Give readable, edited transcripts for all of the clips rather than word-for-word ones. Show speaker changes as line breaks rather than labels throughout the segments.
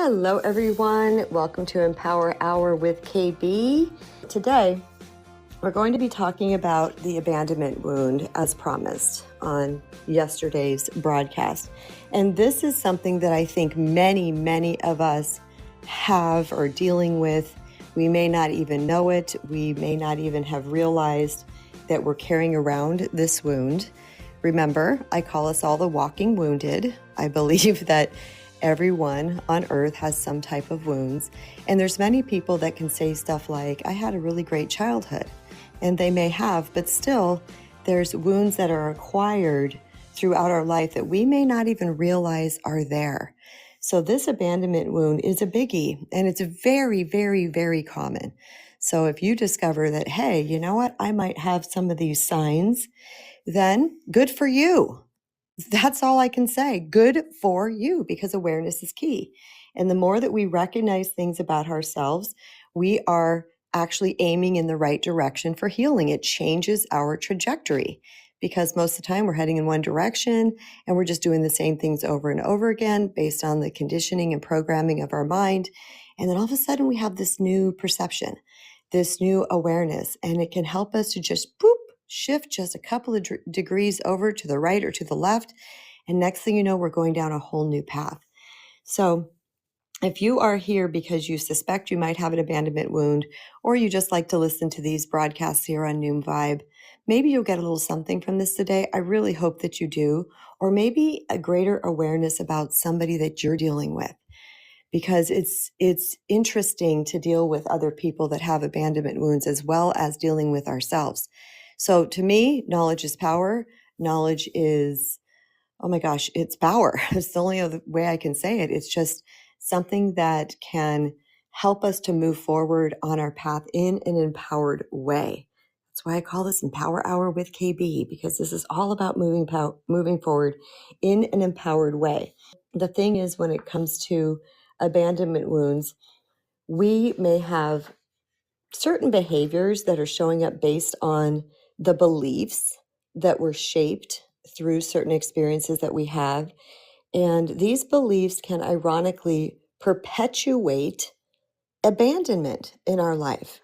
Hello, everyone. Welcome to Empower Hour with KB. Today, we're going to be talking about the abandonment wound as promised on yesterday's broadcast. And this is something that I think many of us have or dealing with. We may not even know it. We may not even have realized that we're carrying around this wound. Remember, I call us all the walking wounded. I believe that everyone on earth has some type of wounds. And there's many people that can say stuff like, I had a really great childhood. And they may have, but still there's wounds that are acquired throughout our life that we may not even realize are there. So this abandonment wound is a biggie, and it's very common. So if you discover that, hey, you know what, I might have some of these signs, then good for you. That's all I can say. Good for you, because awareness is key. And the more that we recognize things about ourselves, we are actually aiming in the right direction for healing. It changes our trajectory, because most of the time we're heading in one direction and we're just doing the same things over and over again based on the conditioning and programming of our mind. And then all of a sudden we have this new perception, this new awareness, and it can help us to just shift just a couple of degrees over to the right or to the left. And next thing you know, we're going down a whole new path. So if you are here because you suspect you might have an abandonment wound, or you just like to listen to these broadcasts here on Noom Vibe, maybe you'll get a little something from this today. I really hope that you do. Or maybe a greater awareness about somebody that you're dealing with, because it's interesting to deal with other people that have abandonment wounds as well as dealing with ourselves. So to me, knowledge is power. Knowledge is, oh my gosh, it's power. It's the only other way I can say it. It's just something that can help us to move forward on our path in an empowered way. That's why I call this Empower Hour with KB, because this is all about moving forward in an empowered way. The thing is, when it comes to abandonment wounds, we may have certain behaviors that are showing up based on the beliefs that were shaped through certain experiences that we have. And these beliefs can ironically perpetuate abandonment in our life.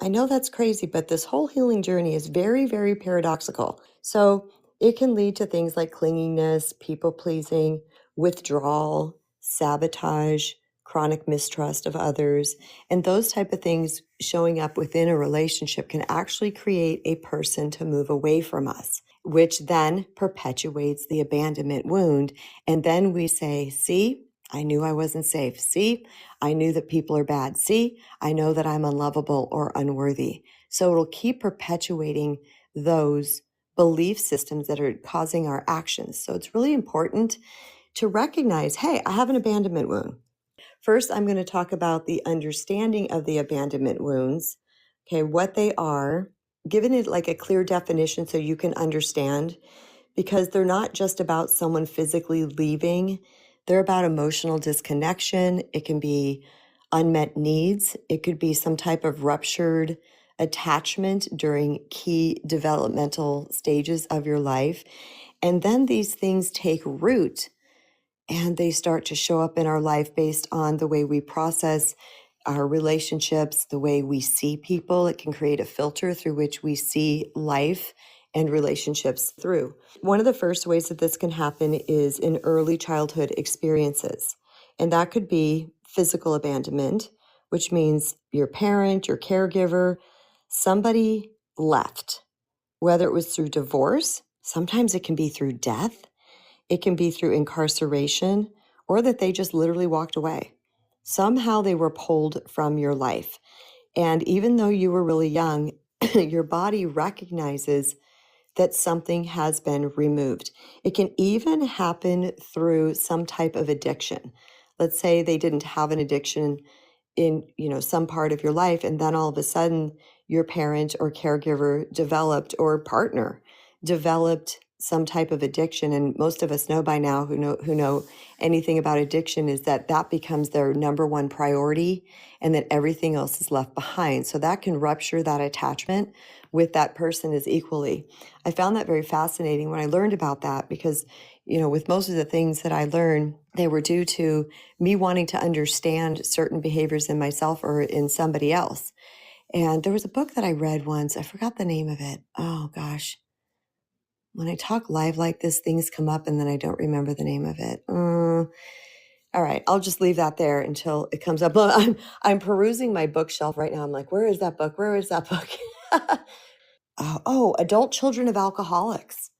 I know that's crazy, but this whole healing journey is very paradoxical. So it can lead to things like clinginess, people pleasing, withdrawal, sabotage, chronic mistrust of others. And those type of things showing up within a relationship can actually create a person to move away from us, which then perpetuates the abandonment wound. And then we say, see, I knew I wasn't safe. See, I knew that people are bad. See, I know that I'm unlovable or unworthy. So it'll keep perpetuating those belief systems that are causing our actions. So it's really important to recognize, hey, I have an abandonment wound. First, I'm going to talk about the understanding of the abandonment wounds, okay, what they are, giving it like a clear definition so you can understand, because they're not just about someone physically leaving. They're about emotional disconnection. It can be unmet needs. It could be some type of ruptured attachment during key developmental stages of your life. And then these things take root and they start to show up in our life based on the way we process our relationships, the way we see people. It can create a filter through which we see life and relationships through. One of the first ways that this can happen is in early childhood experiences. And that could be physical abandonment, which means your parent, your caregiver, somebody left, whether it was through divorce, sometimes it can be through death, it can be through incarceration, or that they just literally walked away. Somehow they were pulled from your life. And even though you were really young, your body recognizes that something has been removed. It can even happen through some type of addiction. Let's say they didn't have an addiction in, some part of your life, and then all of a sudden your parent or caregiver developed, or partner developed some type of addiction. And most of us know by now who know anything about addiction is that becomes their number one priority, and that everything else is left behind. So that can rupture that attachment with that person as equally. I found that very fascinating when I learned about that, because with most of the things that I learned, they were due to me wanting to understand certain behaviors in myself or in somebody else. And there was a book that I read once. I forgot the name of it. Oh gosh. When I talk live like this, things come up and then I don't remember the name of it. All right, I'll just leave that there until it comes up. I'm perusing my bookshelf right now. I'm like, where is that book? Where is that book? Adult Children of Alcoholics.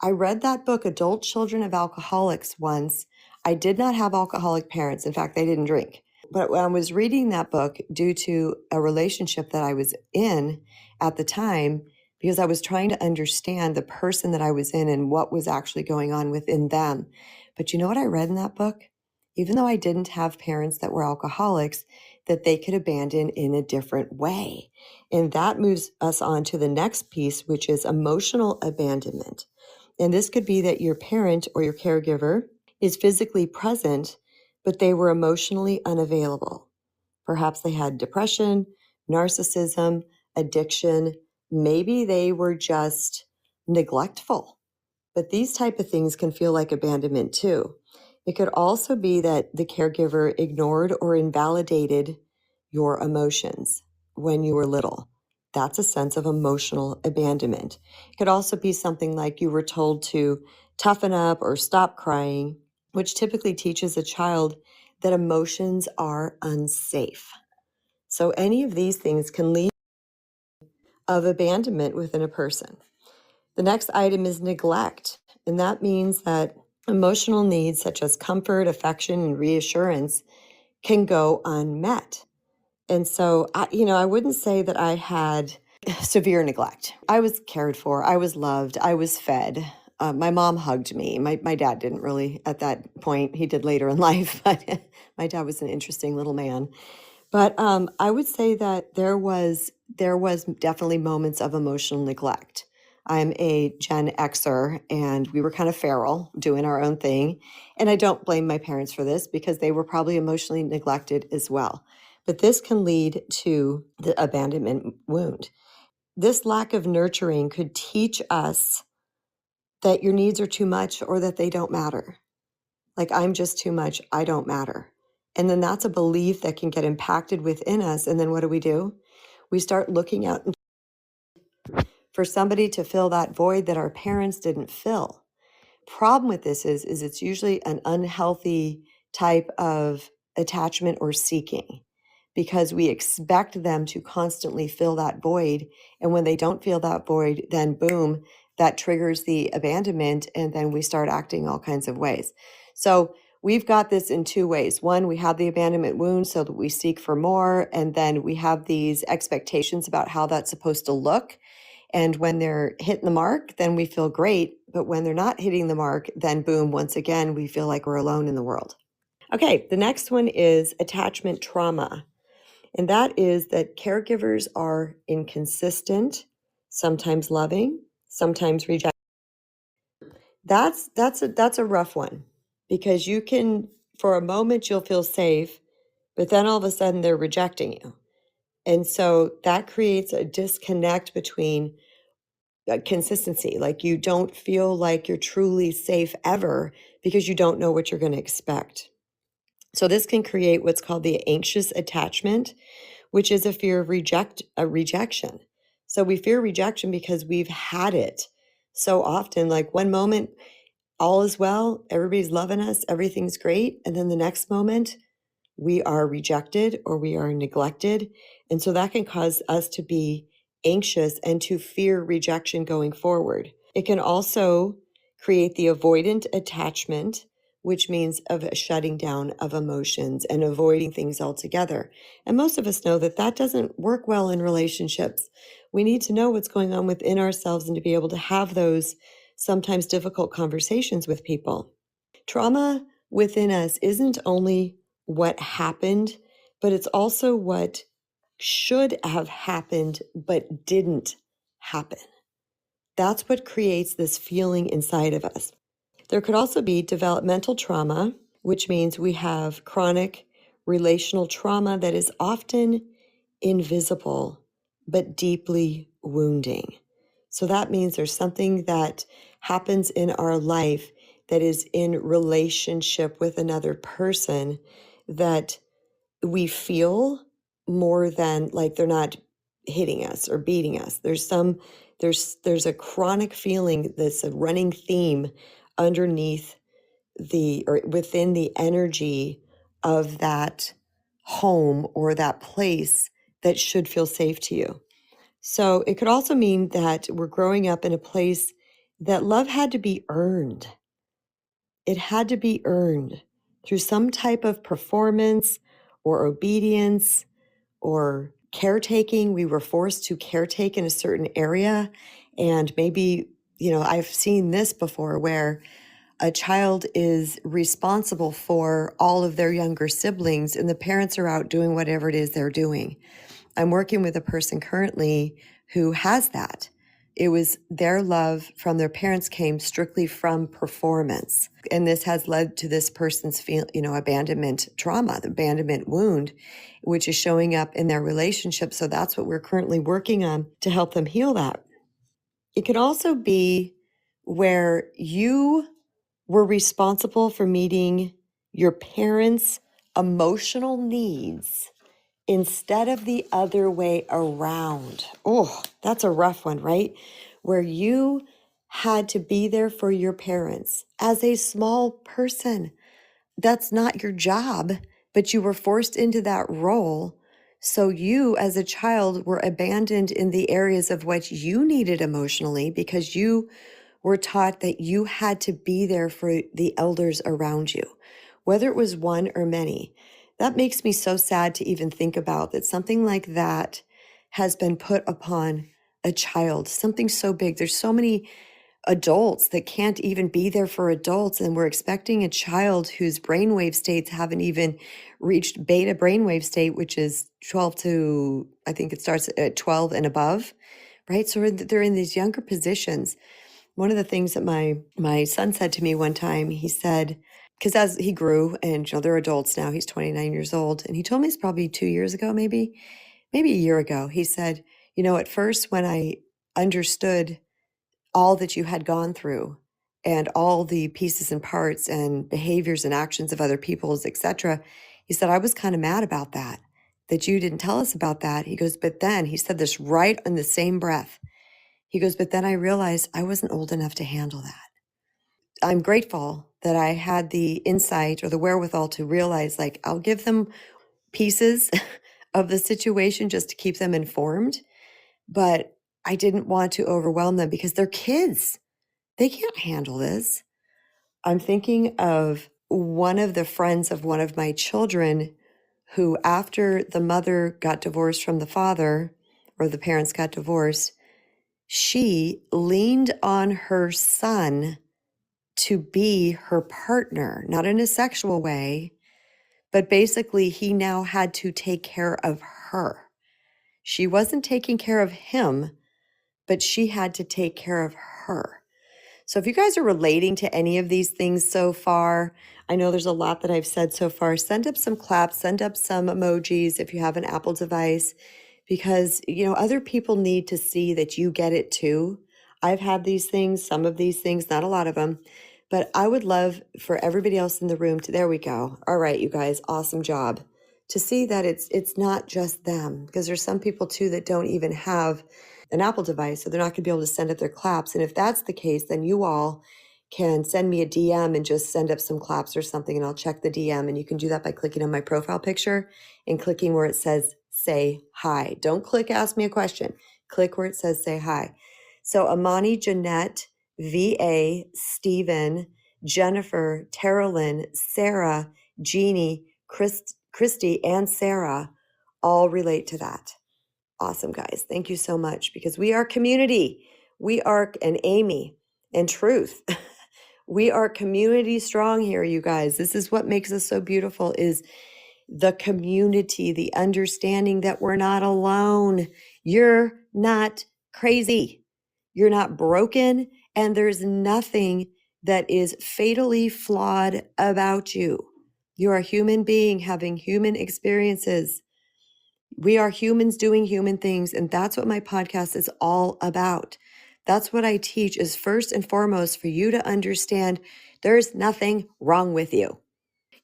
I read that book, Adult Children of Alcoholics, once. I did not have alcoholic parents. In fact, they didn't drink. But when I was reading that book due to a relationship that I was in at the time, because I was trying to understand the person that I was in and what was actually going on within them. But you know what I read in that book? Even though I didn't have parents that were alcoholics, that they could abandon in a different way. And that moves us on to the next piece, which is emotional abandonment. And this could be that your parent or your caregiver is physically present, but they were emotionally unavailable. Perhaps they had depression, narcissism, addiction. Maybe they were just neglectful. But these type of things can feel like abandonment too. It could also be that the caregiver ignored or invalidated your emotions when you were little. That's a sense of emotional abandonment. It could also be something like you were told to toughen up or stop crying, which typically teaches a child that emotions are unsafe. So any of these things can lead of abandonment within a person. The next item is neglect, and that means that emotional needs such as comfort, affection, and reassurance can go unmet. And so, I wouldn't say that I had severe neglect. I was cared for. I was loved. I was fed. My mom hugged me. My dad didn't really at that point. He did later in life, but my dad was an interesting little man. But I would say that there was definitely moments of emotional neglect. I'm a Gen Xer, and we were kind of feral, doing our own thing. And I don't blame my parents for this because they were probably emotionally neglected as well. But this can lead to the abandonment wound. This lack of nurturing could teach us that your needs are too much or that they don't matter. Like, I'm just too much, I don't matter. And then that's a belief that can get impacted within us. And then what do? We start looking out for somebody to fill that void that our parents didn't fill. Problem with this is it's usually an unhealthy type of attachment or seeking, because we expect them to constantly fill that void. And when they don't feel that void, then boom, that triggers the abandonment. And then we start acting all kinds of ways. So we've got this in two ways. One, we have the abandonment wound so that we seek for more. And then we have these expectations about how that's supposed to look. And when they're hitting the mark, then we feel great. But when they're not hitting the mark, then boom, once again, we feel like we're alone in the world. Okay, the next one is attachment trauma. And that is that caregivers are inconsistent, sometimes loving, sometimes rejecting. That's a rough one, because you can, for a moment, you'll feel safe, but then all of a sudden they're rejecting you. And so that creates a disconnect between consistency. Like, you don't feel like you're truly safe ever because you don't know what you're going to expect. So this can create what's called the anxious attachment, which is a fear of rejection. So we fear rejection because we've had it so often. Like, one moment, all is well, everybody's loving us, everything's great. And then the next moment, we are rejected or we are neglected. And so that can cause us to be anxious and to fear rejection going forward. It can also create the avoidant attachment, which means of a shutting down of emotions and avoiding things altogether. And most of us know that that doesn't work well in relationships. We need to know what's going on within ourselves and to be able to have those sometimes difficult conversations with people. Trauma within us isn't only what happened, but it's also what should have happened but didn't happen. That's what creates this feeling inside of us. There could also be developmental trauma, which means we have chronic relational trauma that is often invisible but deeply wounding. So that means there's something that happens in our life that is in relationship with another person that we feel more than like they're not hitting us or beating us. There's a chronic feeling that's a running theme underneath the or within the energy of that home or that place that should feel safe to you. So it could also mean that we're growing up in a place that love had to be earned. It had to be earned through some type of performance or obedience or caretaking. We were forced to caretake in a certain area. And maybe, I've seen this before where a child is responsible for all of their younger siblings and the parents are out doing whatever it is they're doing. I'm working with a person currently who has that. It was their love from their parents came strictly from performance. And this has led to this person's abandonment trauma, the abandonment wound, which is showing up in their relationship. So that's what we're currently working on to help them heal that. It could also be where you were responsible for meeting your parents' emotional needs instead of the other way around. Oh, that's a rough one, right? Where you had to be there for your parents as a small person. That's not your job, but you were forced into that role. So you, as a child, were abandoned in the areas of what you needed emotionally because you were taught that you had to be there for the elders around you, whether it was one or many. That makes me so sad to even think about that something like that has been put upon a child, something so big. There's so many adults that can't even be there for adults, and we're expecting a child whose brainwave states haven't even reached beta brainwave state, which is 12 to, I think it starts at 12 and above, right? So they're in these younger positions. One of the things that my son said to me one time, he said, because as he grew and they're adults now, he's 29 years old, and he told me it's probably 2 years ago, maybe a year ago. He said, at first when I understood all that you had gone through and all the pieces and parts and behaviors and actions of other people's, etc., he said, I was kind of mad about that you didn't tell us about that. He goes, but then he said this right in the same breath. He goes, but then I realized I wasn't old enough to handle that. I'm grateful that I had the insight or the wherewithal to realize, like, I'll give them pieces of the situation just to keep them informed. But I didn't want to overwhelm them because they're kids. They can't handle this. I'm thinking of one of the friends of one of my children who, after the mother got divorced from the father, or the parents got divorced, she leaned on her son to be her partner, not in a sexual way, but basically he now had to take care of her. She wasn't taking care of him, but she had to take care of her. So if you guys are relating to any of these things so far, I know there's a lot that I've said so far. Send up some claps, send up some emojis if you have an Apple device, because, other people need to see that you get it too. I've had these things, some of these things, not a lot of them, but I would love for everybody else in the room to, there we go. All right, you guys, awesome job. To see that it's not just them, because there's some people too that don't even have an Apple device, so they're not going to be able to send up their claps. And if that's the case, then you all can send me a DM and just send up some claps or something, and I'll check the DM. And you can do that by clicking on my profile picture and clicking where it says say hi. Don't click ask me a question. Click where it says say hi. So Amani, Jeanette, VA, Stephen, Jennifer, Terrelyn, Sarah, Jeannie, Christy, and Sarah all relate to that. Awesome, guys. Thank you so much, because we are community. We are, and Amy and Truth. We are community strong here, you guys. This is what makes us so beautiful, is the community, the understanding that we're not alone. You're not crazy. You're not broken. And there's nothing that is fatally flawed about you. You're a human being having human experiences. We are humans doing human things, and that's what my podcast is all about. That's what I teach, is first and foremost for you to understand There's nothing wrong with you.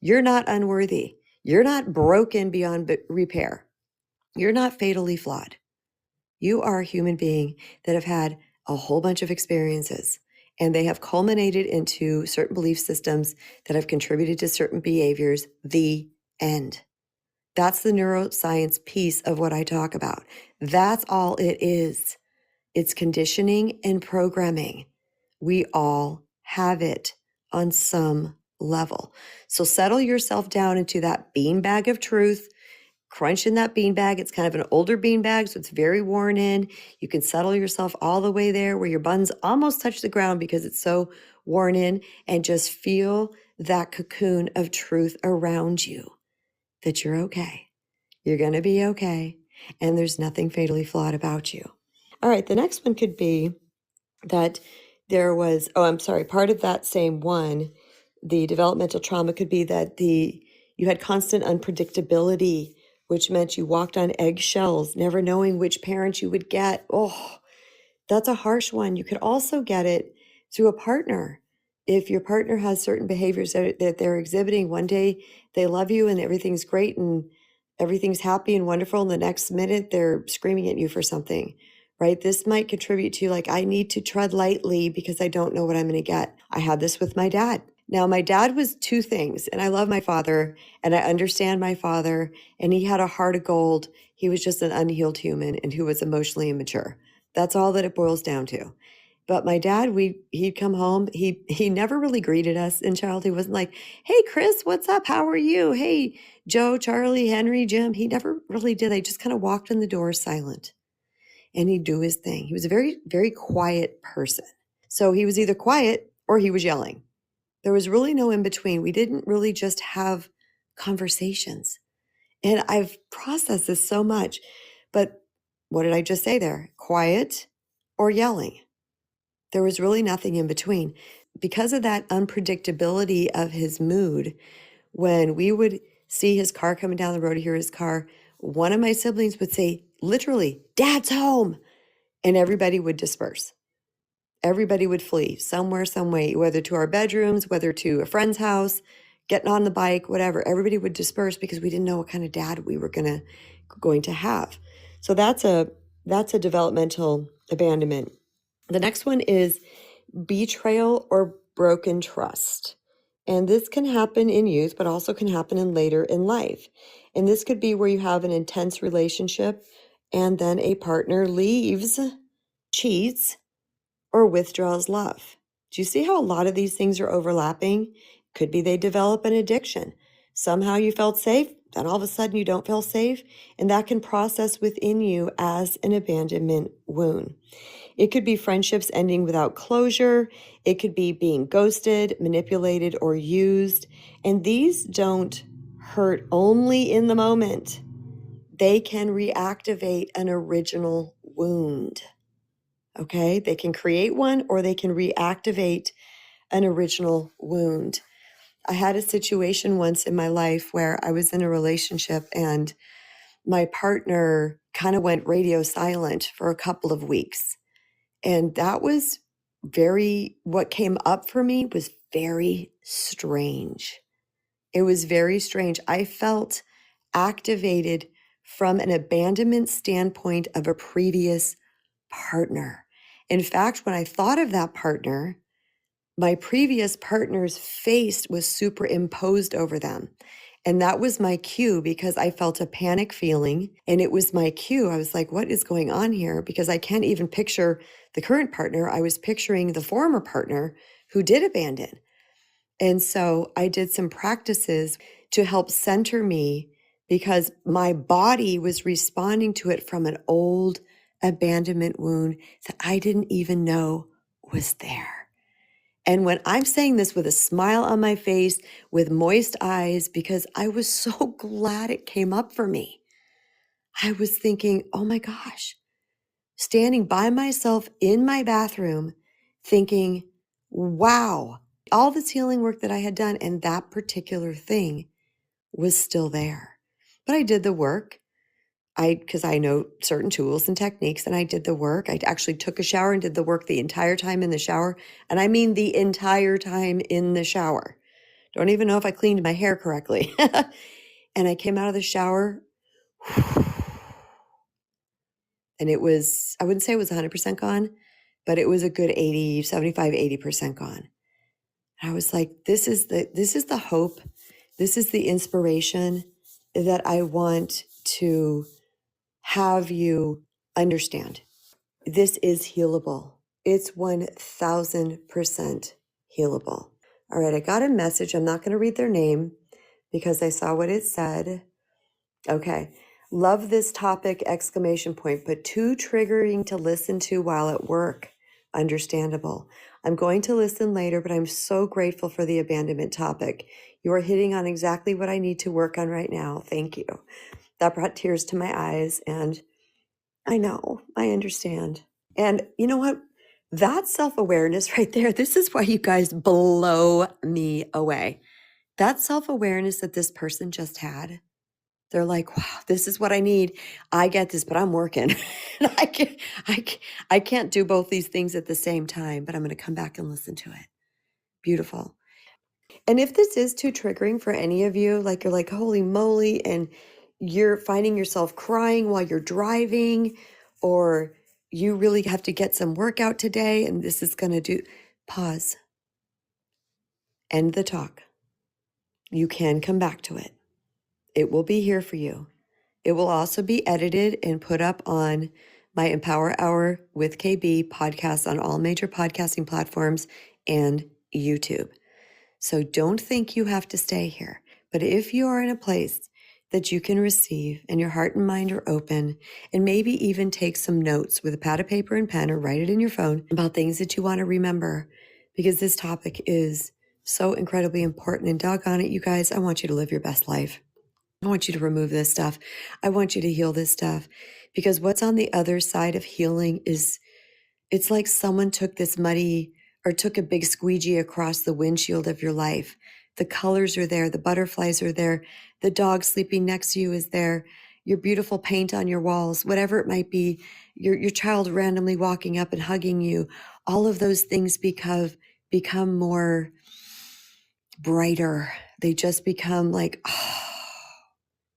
You're not unworthy. You're not broken beyond repair. You're not fatally flawed. You are a human being that have had a whole bunch of experiences, and they have culminated into certain belief systems that have contributed to certain behaviors. The end. That's the neuroscience piece of what I talk about. That's all it is. It's conditioning and programming. We all have it on some level. So settle yourself down into that beanbag of truth. Crunch in that beanbag. It's kind of an older beanbag, so it's very worn in. You can settle yourself all the way there where your buns almost touch the ground because it's so worn in, and just feel that cocoon of truth around you, that you're okay. You're going to be okay. And there's nothing fatally flawed about you. All right. The next one could be that there was, part of that same one, the developmental trauma could be that you had constant unpredictability, which meant you walked on eggshells, never knowing which parent you would get. Oh, that's a harsh one. You could also get it through a partner. If your partner has certain behaviors that they're exhibiting, one day they love you and everything's great and everything's happy and wonderful, and the next minute they're screaming at you for something, right? This might contribute to like, I need to tread lightly because I don't know what I'm going to get. I had this with my dad. Now, my dad was two things, and I love my father and I understand my father, and he had a heart of gold. He was just an unhealed human and who was emotionally immature. That's all that it boils down to. But my dad, he'd come home. He never really greeted us in childhood. He wasn't like, "Hey, Chris, what's up? How are you? Hey, Joe, Charlie, Henry, Jim." He never really did. I just kind of walked in the door silent, and he'd do his thing. He was a very, very quiet person. So he was either quiet or he was yelling. There was really no in between. We didn't really just have conversations. And I've processed this so much. But what did I just say there? Quiet or yelling? There was really nothing in between. Because of that unpredictability of his mood, when we would see his car coming down the road, hear his car, one of my siblings would say, literally, "Dad's home." And everybody would disperse. Everybody would flee somewhere, some way, whether to our bedrooms, whether to a friend's house, getting on the bike, whatever. Everybody would disperse because we didn't know what kind of dad we were going to have. So that's a developmental abandonment. The next one is betrayal or broken trust. And this can happen in youth, but also can happen in later in life. And this could be where you have an intense relationship and then a partner leaves, cheats, or withdraws love. Do you see how a lot of these things are overlapping? Could be they develop an addiction. Somehow you felt safe, then all of a sudden you don't feel safe, and that can process within you as an abandonment wound. It could be friendships ending without closure. It could be being ghosted, manipulated, or used. And these don't hurt only in the moment. They can reactivate an original wound. Okay? They can create one or they can reactivate an original wound. I had a situation once in my life where I was in a relationship and my partner kind of went radio silent for a couple of weeks. And that was what came up for me was very strange. It was very strange. I felt activated from an abandonment standpoint of a previous partner. In fact, when I thought of that partner, my previous partner's face was superimposed over them. And that was my cue because I felt a panic feeling and it was my cue. I was like, what is going on here? Because I can't even picture the current partner. I was picturing the former partner who did abandon. And so I did some practices to help center me because my body was responding to it from an old abandonment wound that I didn't even know was there. And when I'm saying this with a smile on my face, with moist eyes, because I was so glad it came up for me. I was thinking, oh my gosh, standing by myself in my bathroom, thinking, wow, all this healing work that I had done and that particular thing was still there. But I did the work. because I know certain tools and techniques, and I did the work. I actually took a shower and did the work the entire time in the shower. And I mean the entire time in the shower. Don't even know if I cleaned my hair correctly. And I came out of the shower and it was, I wouldn't say it was 100% gone, but it was a good 80, 75, 80% gone. And I was like, this is the hope. This is the inspiration that I want to have you understand. This is healable. It's 1000% healable. All right, I got a message. I'm not going to read their name because I saw what it said. Okay. Love this topic, exclamation point, but too triggering to listen to while at work. Understandable. I'm going to listen later, but I'm so grateful for the abandonment topic. You are hitting on exactly what I need to work on right now. Thank you. That brought tears to my eyes, and I know, I understand. And you know what? That self-awareness right there, this is why you guys blow me away. That self-awareness that this person just had, they're like, wow, this is what I need. I get this, but I'm working. And I can't do both these things at the same time, but I'm going to come back and listen to it. Beautiful. And if this is too triggering for any of you, like you're like, holy moly, and you're finding yourself crying while you're driving, or you really have to get some workout today, and this is going to do, pause, end the talk. You can come back to it. It will be here for you. It will also be edited and put up on my Empower Hour with KB podcast on all major podcasting platforms and YouTube. So don't think you have to stay here. But if you are in a place that you can receive and your heart and mind are open, and maybe even take some notes with a pad of paper and pen or write it in your phone about things that you want to remember, because this topic is so incredibly important. And doggone it, you guys, I want you to live your best life. I want you to remove this stuff. I want you to heal this stuff, because what's on the other side of healing is, it's like someone took this muddy or took a big squeegee across the windshield of your life. The colors are there. The butterflies are there. The dog sleeping next to you is there. Your beautiful paint on your walls, whatever it might be, your child randomly walking up and hugging you. All of those things become more brighter. They just become like, oh,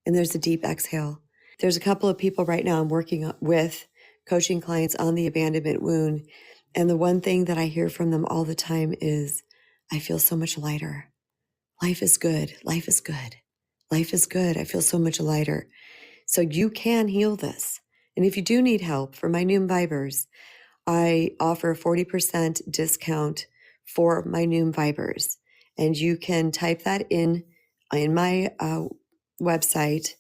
and there's a deep exhale. There's a couple of people right now I'm working with, coaching clients on the abandonment wound. And the one thing that I hear from them all the time is, I feel so much lighter. Life is good. Life is good. Life is good. I feel so much lighter. So you can heal this. And if you do need help for my Noom Vibers, I offer a 40% discount for my Noom Vibers. And you can type that in my website,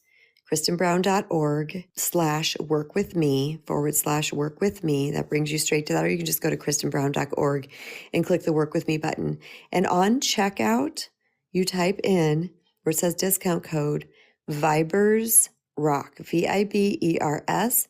kristenbrown.org/workwithme /workwithme. That brings you straight to that. Or you can just go to kristenbrown.org and click the work with me button. And on checkout, you type in where it says discount code Vibers Rock, VIBERS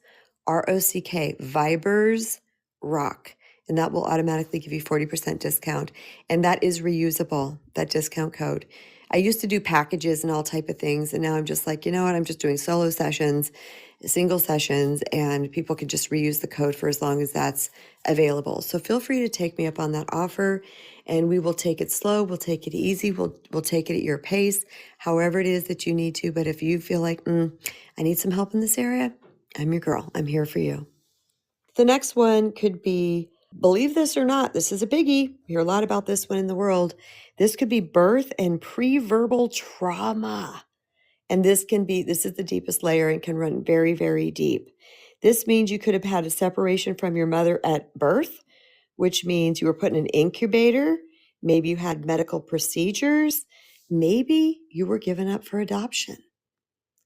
ROCK, Vibers Rock. And that will automatically give you 40% discount. And that is reusable, that discount code. I used to do packages and all type of things. And now I'm just like, you know what? I'm just doing solo sessions, single sessions, and people can just reuse the code for as long as that's available. So feel free to take me up on that offer, and we will take it slow. We'll take it easy. We'll take it at your pace, however it is that you need to. But if you feel like, I need some help in this area, I'm your girl. I'm here for you. The next one could be, believe this or not, this is a biggie. We hear a lot about this one in the world. This could be birth and pre-verbal trauma. And this is the deepest layer and can run very, very deep. This means you could have had a separation from your mother at birth, which means you were put in an incubator. Maybe you had medical procedures. Maybe you were given up for adoption.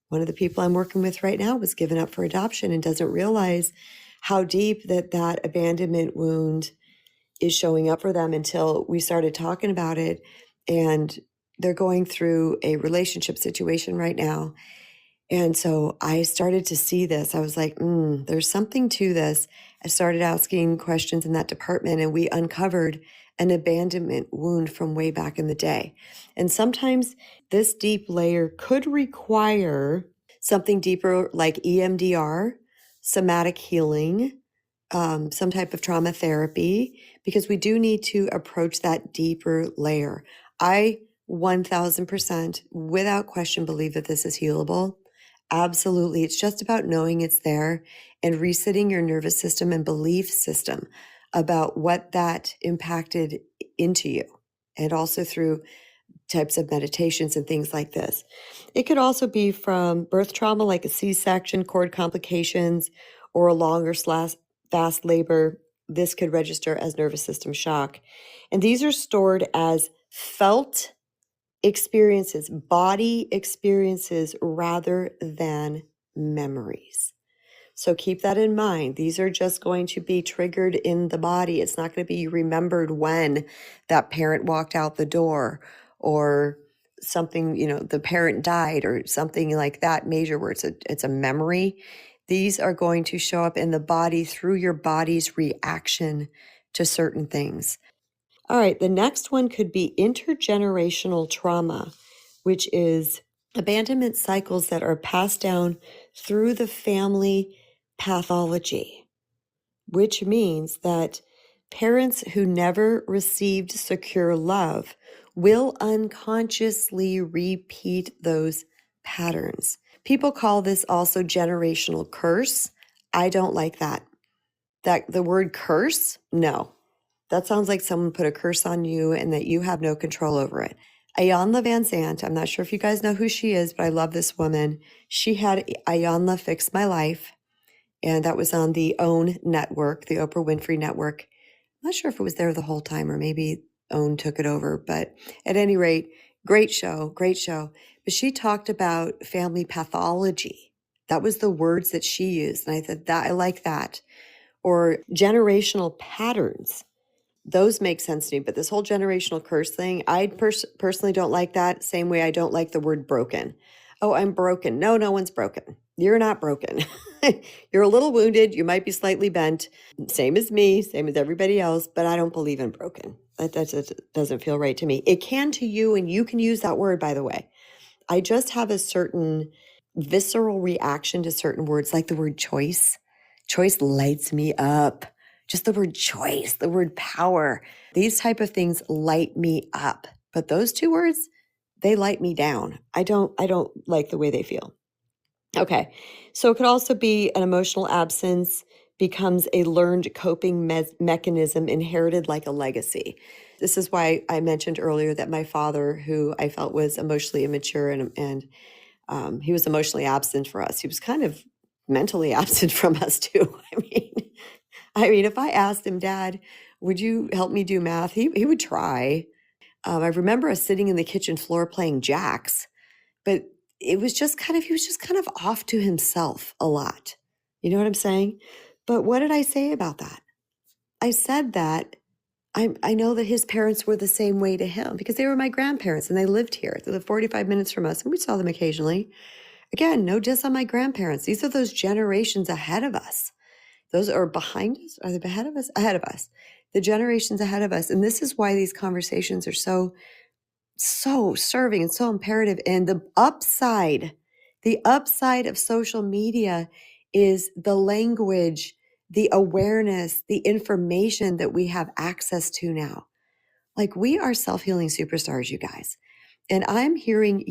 One of the people I'm working with right now was given up for adoption and doesn't realize how deep that abandonment wound is showing up for them until we started talking about it. And they're going through a relationship situation right now. And so I started to see this. I was like, there's something to this. I started asking questions in that department, and we uncovered an abandonment wound from way back in the day. And sometimes this deep layer could require something deeper like EMDR, somatic healing, some type of trauma therapy, because we do need to approach that deeper layer. I 1000% without question believe that this is healable. Absolutely. It's just about knowing it's there and resetting your nervous system and belief system about what that impacted into you, and also through types of meditations and things like this. It could also be from birth trauma, like a C-section, cord complications, or a longer slash fast labor. This could register as nervous system shock. And these are stored as felt experiences, body experiences, rather than memories. So keep that in mind. These are just going to be triggered in the body. It's not going to be remembered when that parent walked out the door, or something, the parent died or something like that major where it's a memory. These are going to show up in the body through your body's reaction to certain things. All right, the next one could be intergenerational trauma, which is abandonment cycles that are passed down through the family pathology, which means that parents who never received secure love will unconsciously repeat those patterns. People call this also generational curse. I don't like that. The word curse, no. That sounds like someone put a curse on you and that you have no control over it. Ayanla Van Zandt, I'm not sure if you guys know who she is, but I love this woman. She had Ayanla Fix My Life, and that was on the OWN network, the Oprah Winfrey Network. I'm not sure if it was there the whole time or maybe OWN took it over, but at any rate, great show, great show. But she talked about family pathology. That was the words that she used, and I thought that I like that. Or generational patterns. Those make sense to me, but this whole generational curse thing, I personally don't like that. Same way I don't like the word broken. Oh, I'm broken. No, no one's broken. You're not broken. You're a little wounded. You might be slightly bent. Same as me, same as everybody else, but I don't believe in broken. That doesn't feel right to me. It can to you, and you can use that word, by the way. I just have a certain visceral reaction to certain words, like the word choice. Choice lights me up. Just the word choice, the word power, these type of things light me up. But those two words, they light me down. I don't like the way they feel. Okay. So it could also be an emotional absence becomes a learned coping mechanism inherited like a legacy. This is why I mentioned earlier that my father, who I felt was emotionally immature and he was emotionally absent for us. He was kind of mentally absent from us too. I mean, if I asked him, Dad, would you help me do math? He would try. I remember us sitting in the kitchen floor playing jacks, but he was just kind of off to himself a lot. You know what I'm saying? But what did I say about that? I said that I know that his parents were the same way to him because they were my grandparents and they lived here. They lived 45 minutes from us and we saw them occasionally. Again, no diss on my grandparents. These are those generations ahead of us. Those are behind us. Are they ahead of us? Ahead of us. The generations ahead of us. And this is why these conversations are so serving and so imperative. And the upside of social media is the language, the awareness, the information that we have access to now. Like, we are self-healing superstars, you guys. And I'm hearing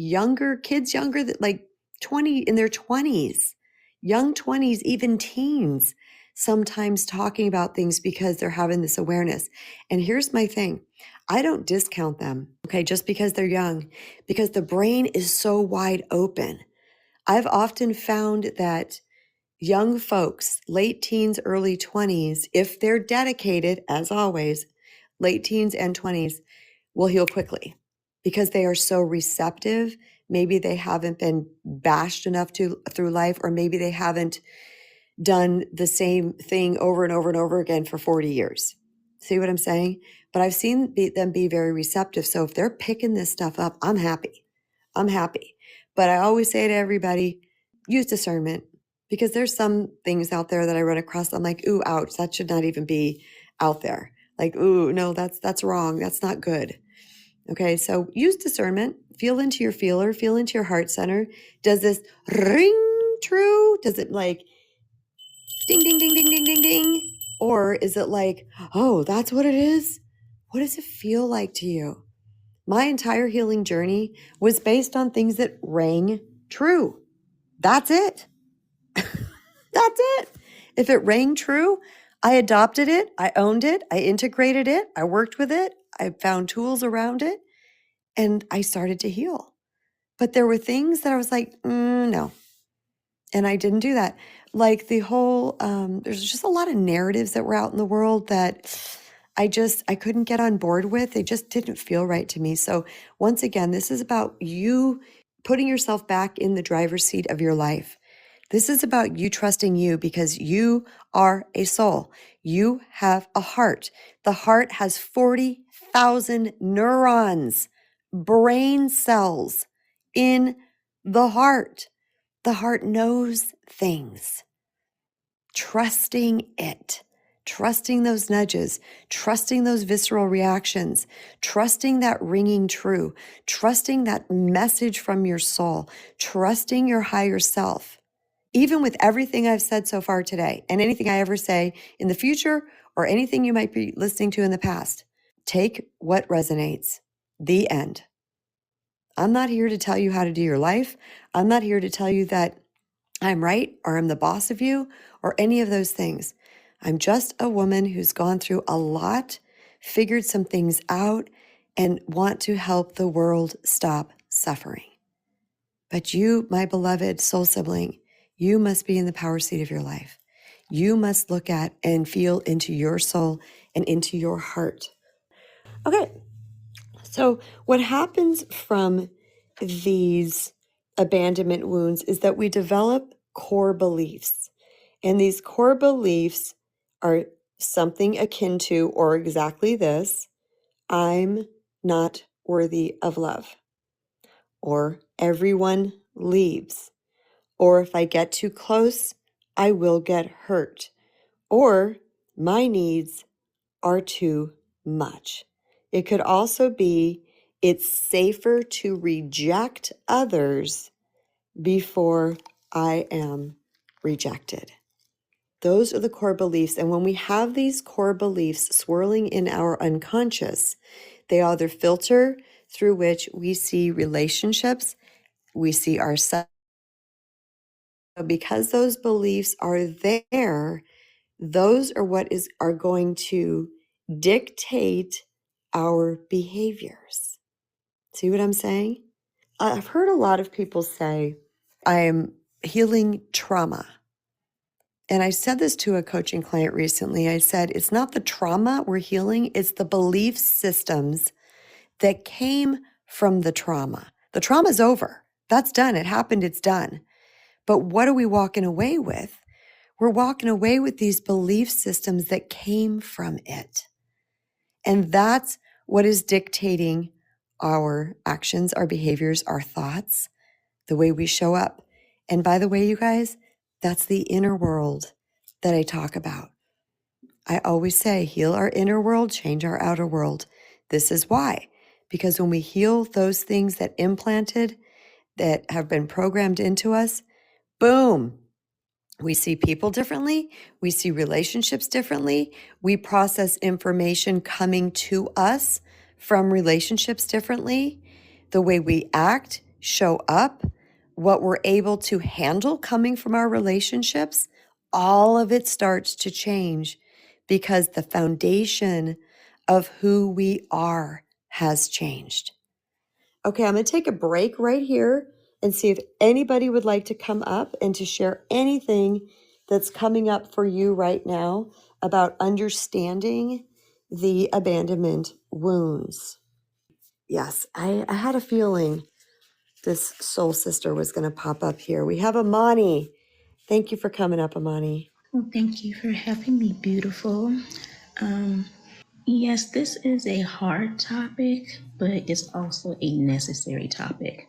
kids younger than like 20, in their 20s, young 20s, even teens, sometimes talking about things because they're having this awareness. And here's my thing. I don't discount them, okay, just because they're young, because the brain is so wide open. I've often found that young folks, late teens, early 20s, if they're dedicated, as always, late teens and 20s, will heal quickly because they are so receptive. Maybe they haven't been bashed enough through life, or maybe they haven't done the same thing over and over and over again for 40 years. See what I'm saying? But I've seen them be very receptive. So if they're picking this stuff up, I'm happy. I'm happy. But I always say to everybody, use discernment, because there's some things out there that I run across. I'm like, ooh, ouch, that should not even be out there. Like, ooh, no, that's wrong. That's not good. Okay, so use discernment. feel into your feeler, feel into your heart center. Does this ring true? Does it like ding, ding, ding, ding, ding, ding, ding? Or is it like, oh, that's what it is? What does it feel like to you? My entire healing journey was based on things that rang true. That's it. That's it. If it rang true, I adopted it, I owned it, I integrated it, I worked with it, I found tools around it, and I started to heal. But there were things that I was like, no. And I didn't do that. Like the whole, there's just a lot of narratives that were out in the world that I couldn't get on board with. They just didn't feel right to me. So once again, this is about you putting yourself back in the driver's seat of your life. This is about you trusting you because you are a soul. You have a heart. The heart has 40,000 neurons, brain cells in the heart. The heart knows things. Trusting it, trusting those nudges, trusting those visceral reactions, trusting that ringing true, trusting that message from your soul, trusting your higher self. Even with everything I've said so far today and anything I ever say in the future or anything you might be listening to in the past, take what resonates. The end. I'm not here to tell you how to do your life. I'm not here to tell you that I'm right or I'm the boss of you or any of those things. I'm just a woman who's gone through a lot, figured some things out, and want to help the world stop suffering. But you, my beloved soul sibling, you must be in the power seat of your life. You must look at and feel into your soul and into your heart. Okay, so what happens from these abandonment wounds is that we develop core beliefs. And these core beliefs are something akin to or exactly this: I'm not worthy of love, or everyone leaves, or if I get too close, I will get hurt, or my needs are too much. It could also be it's safer to reject others before I am rejected. Those are the core beliefs. And when we have these core beliefs swirling in our unconscious, they either filter through which we see relationships, we see ourselves. Because those beliefs are there, those are what are going to dictate our behaviors. See what I'm saying? I've heard a lot of people say, I am healing trauma. And I said this to a coaching client recently. I said, it's not the trauma we're healing, it's the belief systems that came from the trauma. The trauma's over. That's done. It happened. It's done. But what are we walking away with? We're walking away with these belief systems that came from it. And that's what is dictating our actions, our behaviors, our thoughts, the way we show up. And by the way, you guys, that's the inner world that I talk about. I always say, heal our inner world, change our outer world. This is why. Because when we heal those things that implanted, that have been programmed into us, boom, we see people differently. We see relationships differently. We process information coming to us from relationships differently. The way we act, show up, what we're able to handle coming from our relationships, all of it starts to change because the foundation of who we are has changed. Okay, I'm going to take a break right here and see if anybody would like to come up and to share anything that's coming up for you right now about understanding the abandonment wounds. Yes, I had a feeling this soul sister was going to pop up here. We have Amani. Thank you for coming up, Amani.
Well, thank you for having me, beautiful. Yes, this is a hard topic, but it's also a necessary topic.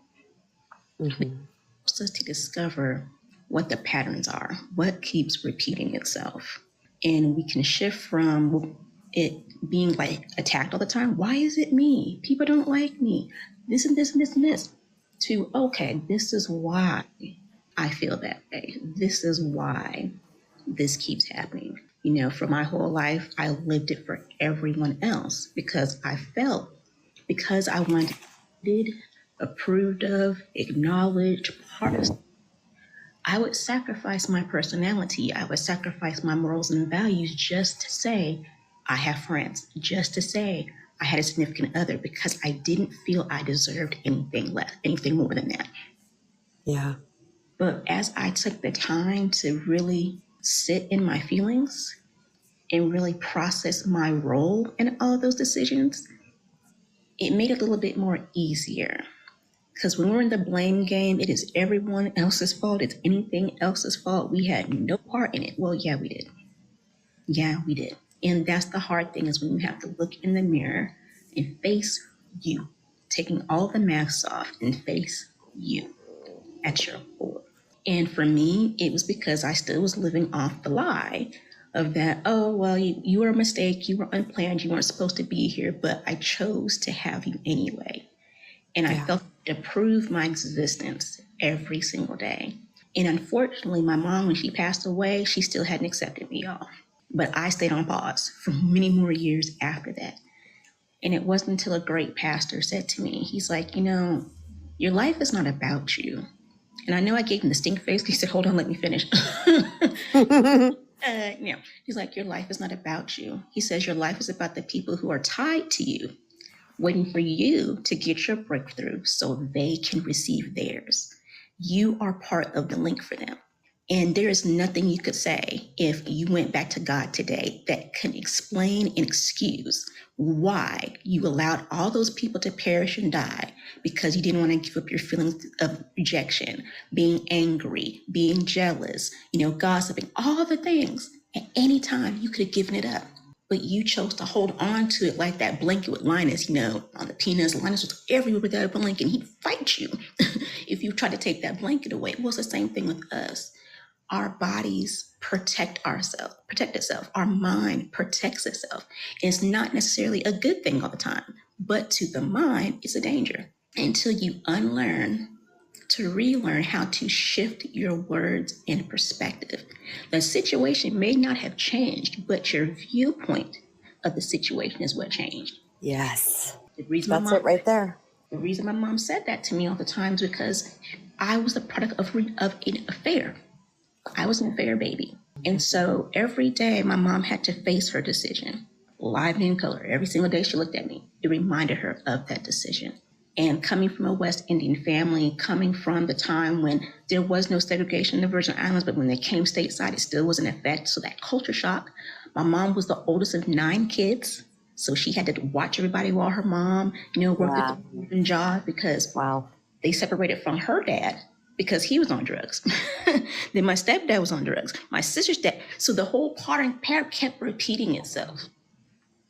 Mm-hmm.
It helps us to discover what the patterns are, what keeps repeating itself. And we can shift from it being like attacked all the time. Why is it me? People don't like me. this and this and this and this, to, okay, this is why I feel that way. This is why this keeps happening. For my whole life, I lived it for everyone else because I felt, because I wanted approved of, acknowledged, part of, I would sacrifice my personality. I would sacrifice my morals and values just to say I have friends, just to say I had a significant other, because I didn't feel I deserved anything less, anything more than that.
Yeah.
But as I took the time to really sit in my feelings and really process my role in all of those decisions, it made it a little bit more easier. Because when we're in the blame game, it is everyone else's fault. It's anything else's fault. We had no part in it. Well, yeah, we did. Yeah, we did. And that's the hard thing, is when you have to look in the mirror and face you, taking all the masks off and face you at your core. And for me, it was because I still was living off the lie of that, oh, well, you were a mistake, you were unplanned, you weren't supposed to be here, but I chose to have you anyway. And I felt to prove my existence every single day. And unfortunately, my mom, when she passed away, she still hadn't accepted me, y'all. But I stayed on pause for many more years after that. And it wasn't until a great pastor said to me, he's like, your life is not about you. And I know I gave him the stink face. He said, hold on, let me finish. He's like, your life is not about you. He says, your life is about the people who are tied to you, waiting for you to get your breakthrough so they can receive theirs. You are part of the link for them. And there is nothing you could say if you went back to God today that can explain and excuse why you allowed all those people to perish and die because you didn't want to give up your feelings of rejection, being angry, being jealous, gossiping, all the things. At any time, you could have given it up. But you chose to hold on to it like that blanket with Linus, on the peanuts. Linus was everywhere with that blanket, and he'd fight you if you tried to take that blanket away. Well, it's the same thing with us. Our bodies protect itself. Our mind protects itself. And it's not necessarily a good thing all the time, but to the mind, it's a danger. Until you unlearn to relearn how to shift your words and perspective. The situation may not have changed, but your viewpoint of the situation is what changed.
Yes.
That's
it right there.
The reason my mom said that to me all the time is because I was the product of an affair. I was an affair baby. And so every day my mom had to face her decision, live and in color. Every single day she looked at me, it reminded her of that decision. And coming from a West Indian family, coming from the time when there was no segregation in the Virgin Islands, but when they came stateside, it still was in effect. So that culture shock. My mom was the oldest of 9 kids. So she had to watch everybody while her mom, worked at the job because they separated from her dad because he was on drugs. Then my stepdad was on drugs. My sister's dad. So the whole pattern kept repeating itself.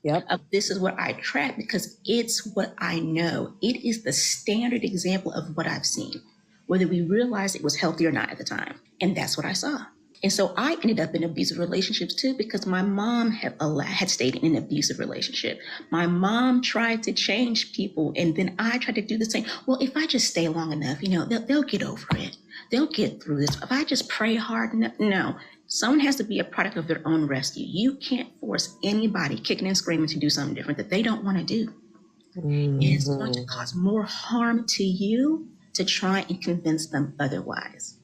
Yep.
This is what I track because it's what I know. It is the standard example of what I've seen, whether we realized it was healthy or not at the time. And that's what I saw. And so I ended up in abusive relationships too, because my mom had stayed in an abusive relationship. My mom tried to change people, and then I tried to do the same. Well, if I just stay long enough, they'll get over it. They'll get through this. If I just pray hard enough, no. Someone has to be a product of their own rescue. You can't force anybody kicking and screaming to do something different that they don't want to do. Mm-hmm. It's going to cause more harm to you to try and convince them otherwise.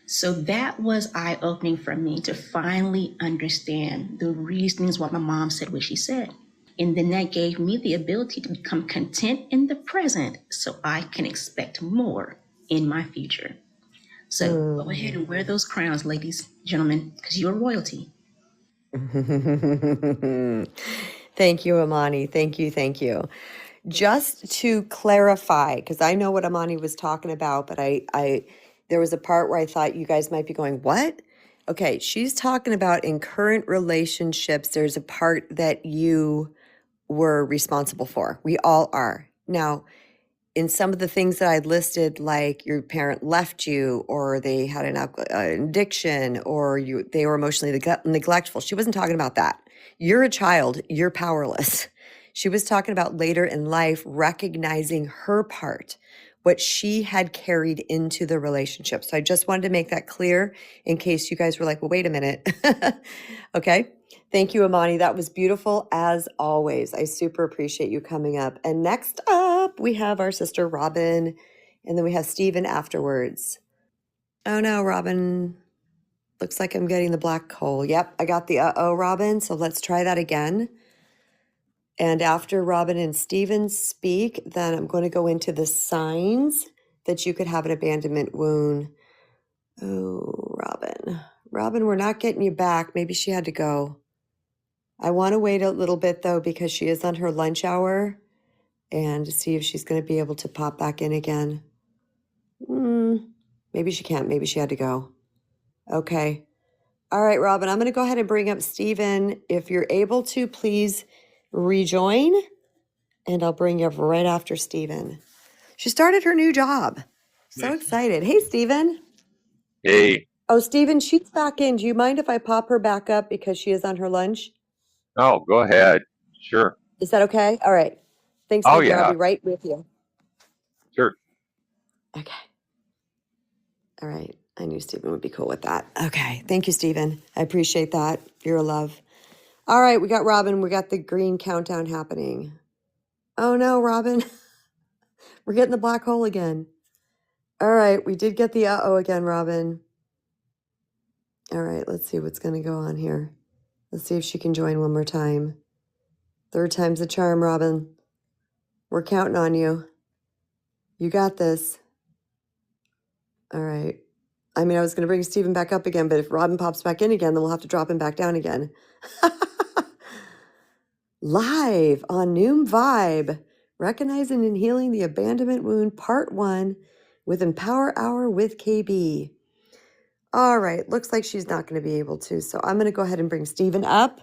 So that was eye-opening for me to finally understand the reasons why my mom said what she said. And then that gave me the ability to become content in the present so I can expect more in my future. So go ahead and wear those crowns, ladies, gentlemen, because you're royalty.
Thank you, Amani. Thank you. Just to clarify, because I know what Amani was talking about, but I there was a part where I thought you guys might be going, what? Okay, she's talking about in current relationships, there's a part that you were responsible for. We all are. Now, in some of the things that I listed, like your parent left you, or they had an addiction, or they were emotionally neglectful. She wasn't talking about that. You're a child. You're powerless. She was talking about later in life, recognizing her part, what she had carried into the relationship. So I just wanted to make that clear in case you guys were like, well, wait a minute. Okay. Thank you, Amani. That was beautiful as always. I super appreciate you coming up. And next up, we have our sister Robin, and then we have Stephen afterwards. Oh no, Robin. Looks like I'm getting the black hole. Yep, I got the uh-oh, Robin. So let's try that again. And after Robin and Stephen speak, then I'm going to go into the signs that you could have an abandonment wound. Oh, Robin. Robin, we're not getting you back. Maybe she had to go. I want to wait a little bit, though, because she is on her lunch hour, and to see if she's going to be able to pop back in again. Maybe she can't. Maybe she had to go. Okay. All right, Robin, I'm going to go ahead and bring up Stephen. If you're able to, please rejoin, and I'll bring you up right after Stephen. She started her new job. So excited. Hey, Stephen.
Hey.
Oh, Stephen, she's back in. Do you mind if I pop her back up because she is on her lunch?
Oh, go ahead. Sure.
Is that okay? All right. Thanks,
Oh,
Stephen.
yeah.
I'll be right with you.
Sure.
Okay. All right. I knew Stephen would be cool with that. Okay. Thank you, Stephen. I appreciate that. You're a love. All right. We got Robin. We got the green countdown happening. Oh, no, Robin. We're getting the black hole again. All right. We did get the uh-oh again, Robin. All right. Let's see what's going to go on here. Let's see if she can join one more time. Third time's the charm, Robin. We're counting on you. You got this. All right. I mean, I was going to bring Stephen back up again, but if Robin pops back in again, then we'll have to drop him back down again. Live on Noom Vibe, Recognizing and Healing the Abandonment Wound, Part 1 with Empower Hour with KB. All right. Looks like she's not going to be able to, so I'm going to go ahead and bring Stephen up,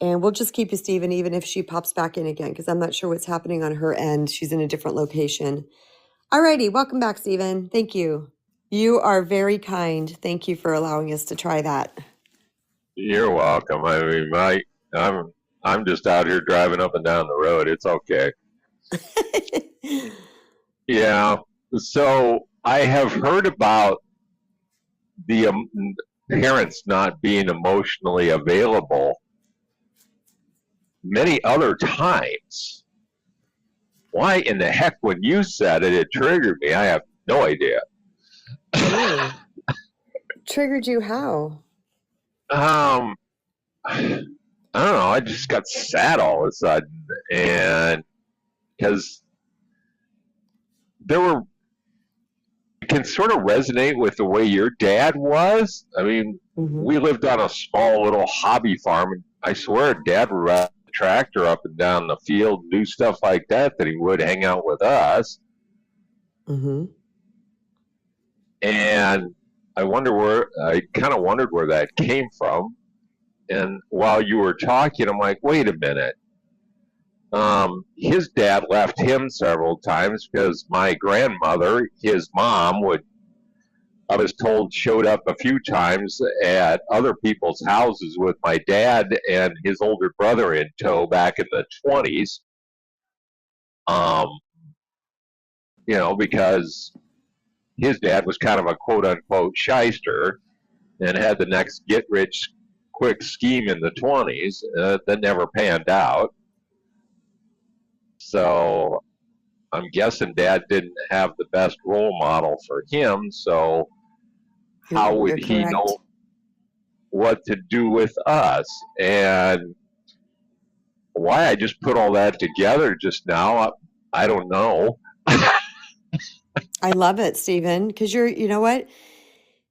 and we'll just keep you, Stephen, even if she pops back in again, because I'm not sure what's happening on her end. She's in a different location. All righty. Welcome back, Stephen. Thank you. You are very kind. Thank you for allowing us to try that.
You're welcome. I mean, I'm just out here driving up and down the road. It's okay. Yeah. So I have heard about the parents not being emotionally available many other times. Why in the heck, when you said it, it triggered me? I have no idea.
Triggered you how?
I don't know. I just got sad all of a sudden, and because I can sort of resonate with the way your dad was. I mean, we lived on a small little hobby farm, and I swear Dad would ride the tractor up and down the field, do stuff like that he would hang out with us. And I kind of wondered where that came from. And while you were talking, I'm like, wait a minute. His dad left him several times because my grandmother, his mom, I was told, showed up a few times at other people's houses with my dad and his older brother in tow back in the 20s. Because his dad was kind of a quote-unquote shyster and had the next get-rich-quick scheme in the 20s that never panned out. So I'm guessing Dad didn't have the best role model for him, so how would he know what to do with us? And why I just put all that together just now, I don't know.
I love it, Stephen, because you know what?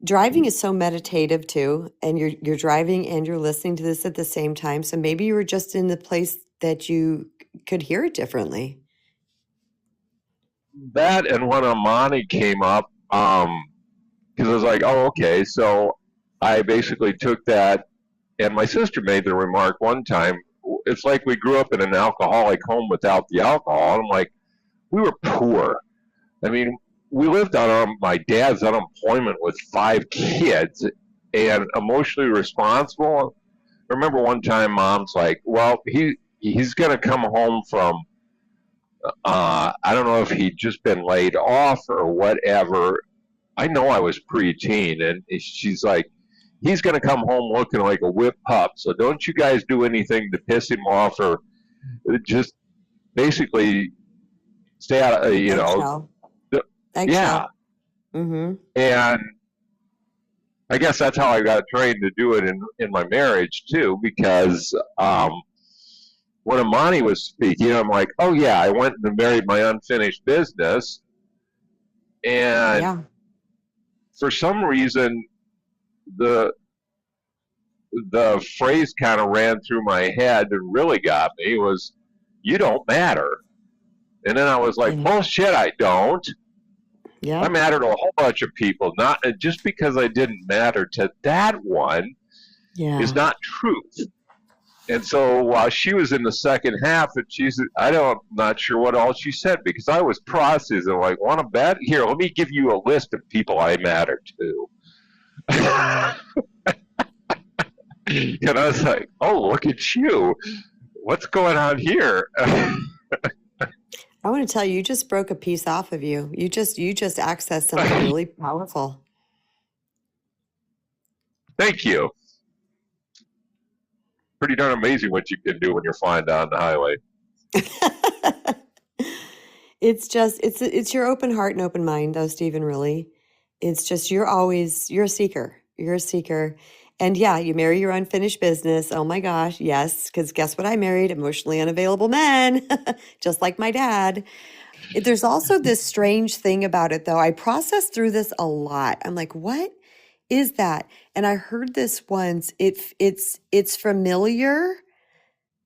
Driving is so meditative too, and you're driving and you're listening to this at the same time. So maybe you were just in the place that you could hear it differently.
That, and when Amani came up, because I was like, oh, okay. So I basically took that, and my sister made the remark one time, it's like we grew up in an alcoholic home without the alcohol. And I'm like, we were poor. I mean, we lived on my dad's unemployment with 5 kids and emotionally responsible. I remember one time Mom's like, well, he's going to come home from, I don't know if he'd just been laid off or whatever. I know I was preteen, and she's like, he's going to come home looking like a whipped pup. So don't you guys do anything to piss him off, or just basically stay out of,
Eggshell.
yeah.
Mm-hmm.
And I guess that's how I got trained to do it in my marriage too, because when Imani was speaking, I'm like, oh yeah, I went and married my unfinished business. And for some reason, the phrase kind of ran through my head and really got me was, you don't matter. And then I was like, bullshit, I don't.
Yeah.
I matter to a whole bunch of people. Not just because I didn't matter to that one is not truth. And so while she was in the second half, and I'm not sure what all she said, because I was processing, like, want to bet? Here, let me give you a list of people I matter to. And I was like, oh, look at you. What's going on here?
I want to tell you, you just broke a piece off of you. You just accessed something really powerful.
Thank you. Pretty darn amazing what you can do when you're flying down the highway.
It's your open heart and open mind, though, Stephen, really. It's just, you're a seeker. You're a seeker. And yeah, you marry your unfinished business. Oh my gosh, yes. Because guess what? I married emotionally unavailable men, just like my dad. There's also this strange thing about it, though. I processed through this a lot. I'm like, what is that? And I heard this once. It's familiar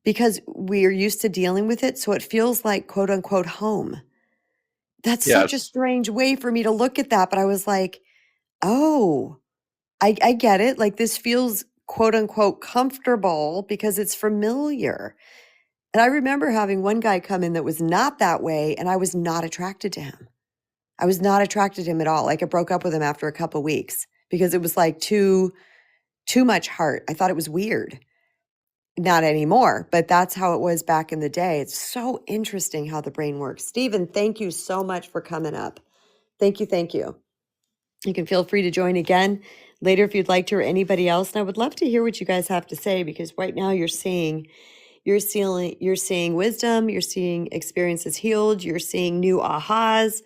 because we are used to dealing with it. So it feels like, quote unquote, home. That's such a strange way for me to look at that. But I was like, oh, I get it. Like, this feels, quote unquote, comfortable because it's familiar. And I remember having one guy come in that was not that way, and I was not attracted to him. I was not attracted to him at all. Like, I broke up with him after a couple of weeks because it was like too much heart. I thought it was weird. Not anymore, but that's how it was back in the day. It's so interesting how the brain works. Stephen, thank you so much for coming up. Thank you, thank you. You can feel free to join again later if you'd like to, or anybody else. And I would love to hear what you guys have to say, because right now you're seeing wisdom, you're seeing experiences healed, you're seeing new ahas.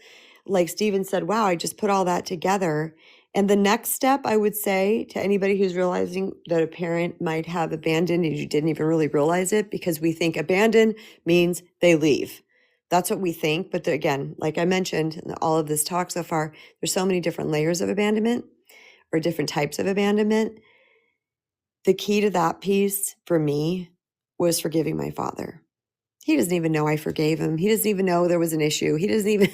Like Stephen said, wow, I just put all that together. And the next step, I would say to anybody who's realizing that a parent might have abandoned and you didn't even really realize it, because we think abandon means they leave. That's what we think. But again, like I mentioned in all of this talk so far, there's so many different layers of abandonment or different types of abandonment. The key to that piece for me was forgiving my father. He doesn't even know I forgave him. He doesn't even know there was an issue. He doesn't even,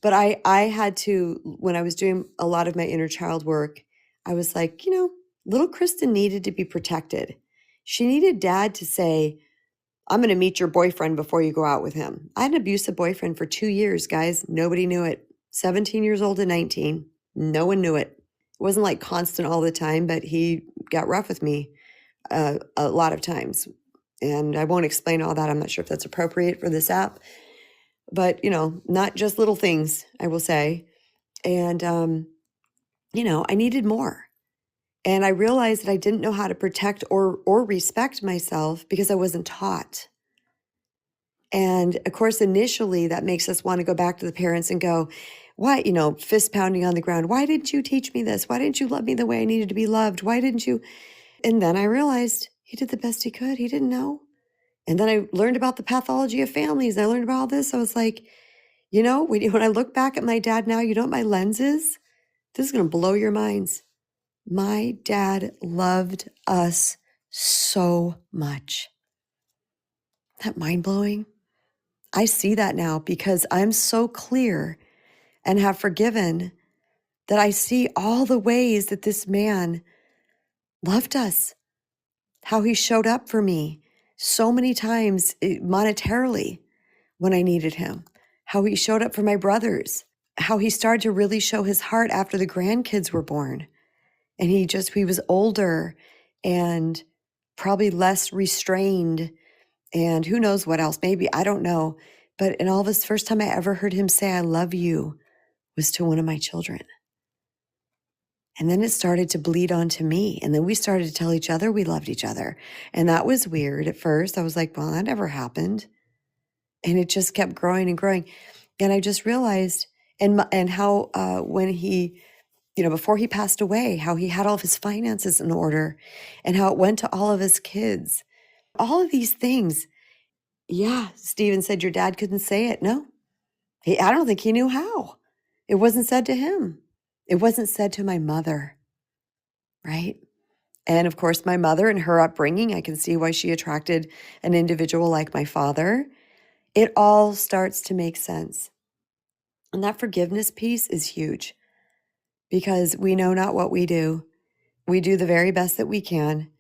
but I had to, when I was doing a lot of my inner child work, I was like, little Kristen needed to be protected. She needed dad to say, I'm going to meet your boyfriend before you go out with him. I had an abusive boyfriend for 2 years, guys. Nobody knew it. 17 years old to 19. No one knew it. It wasn't like constant all the time, but he got rough with me a lot of times. And I won't explain all that. I'm not sure if that's appropriate for this app. But, not just little things, I will say. And, I needed more. And I realized that I didn't know how to protect or respect myself because I wasn't taught. And of course, initially that makes us want to go back to the parents and go, why, fist pounding on the ground. Why didn't you teach me this? Why didn't you love me the way I needed to be loved? Why didn't you? And then I realized he did the best he could. He didn't know. And then I learned about the pathology of families. I learned about all this. I was like, when I look back at my dad now, you know what my lens is? This is going to blow your minds. My dad loved us so much. Isn't that mind-blowing? I see that now because I'm so clear and have forgiven that I see all the ways that this man loved us, how he showed up for me so many times monetarily when I needed him, how he showed up for my brothers, how he started to really show his heart after the grandkids were born. And he was older and probably less restrained and who knows what else, maybe, I don't know. But in all of this, first time I ever heard him say, I love you, was to one of my children. And then it started to bleed onto me. And then we started to tell each other we loved each other. And that was weird at first. I was like, well, that never happened. And it just kept growing and growing. And I just realized, and how when he, before he passed away, how he had all of his finances in order and how it went to all of his kids. All of these things. Yeah, Stephen said your dad couldn't say it. No, I don't think he knew how. It wasn't said to him. It wasn't said to my mother, right? And of course, my mother and her upbringing, I can see why she attracted an individual like my father. It all starts to make sense. And that forgiveness piece is huge because we know not what we do. We do the very best that we can.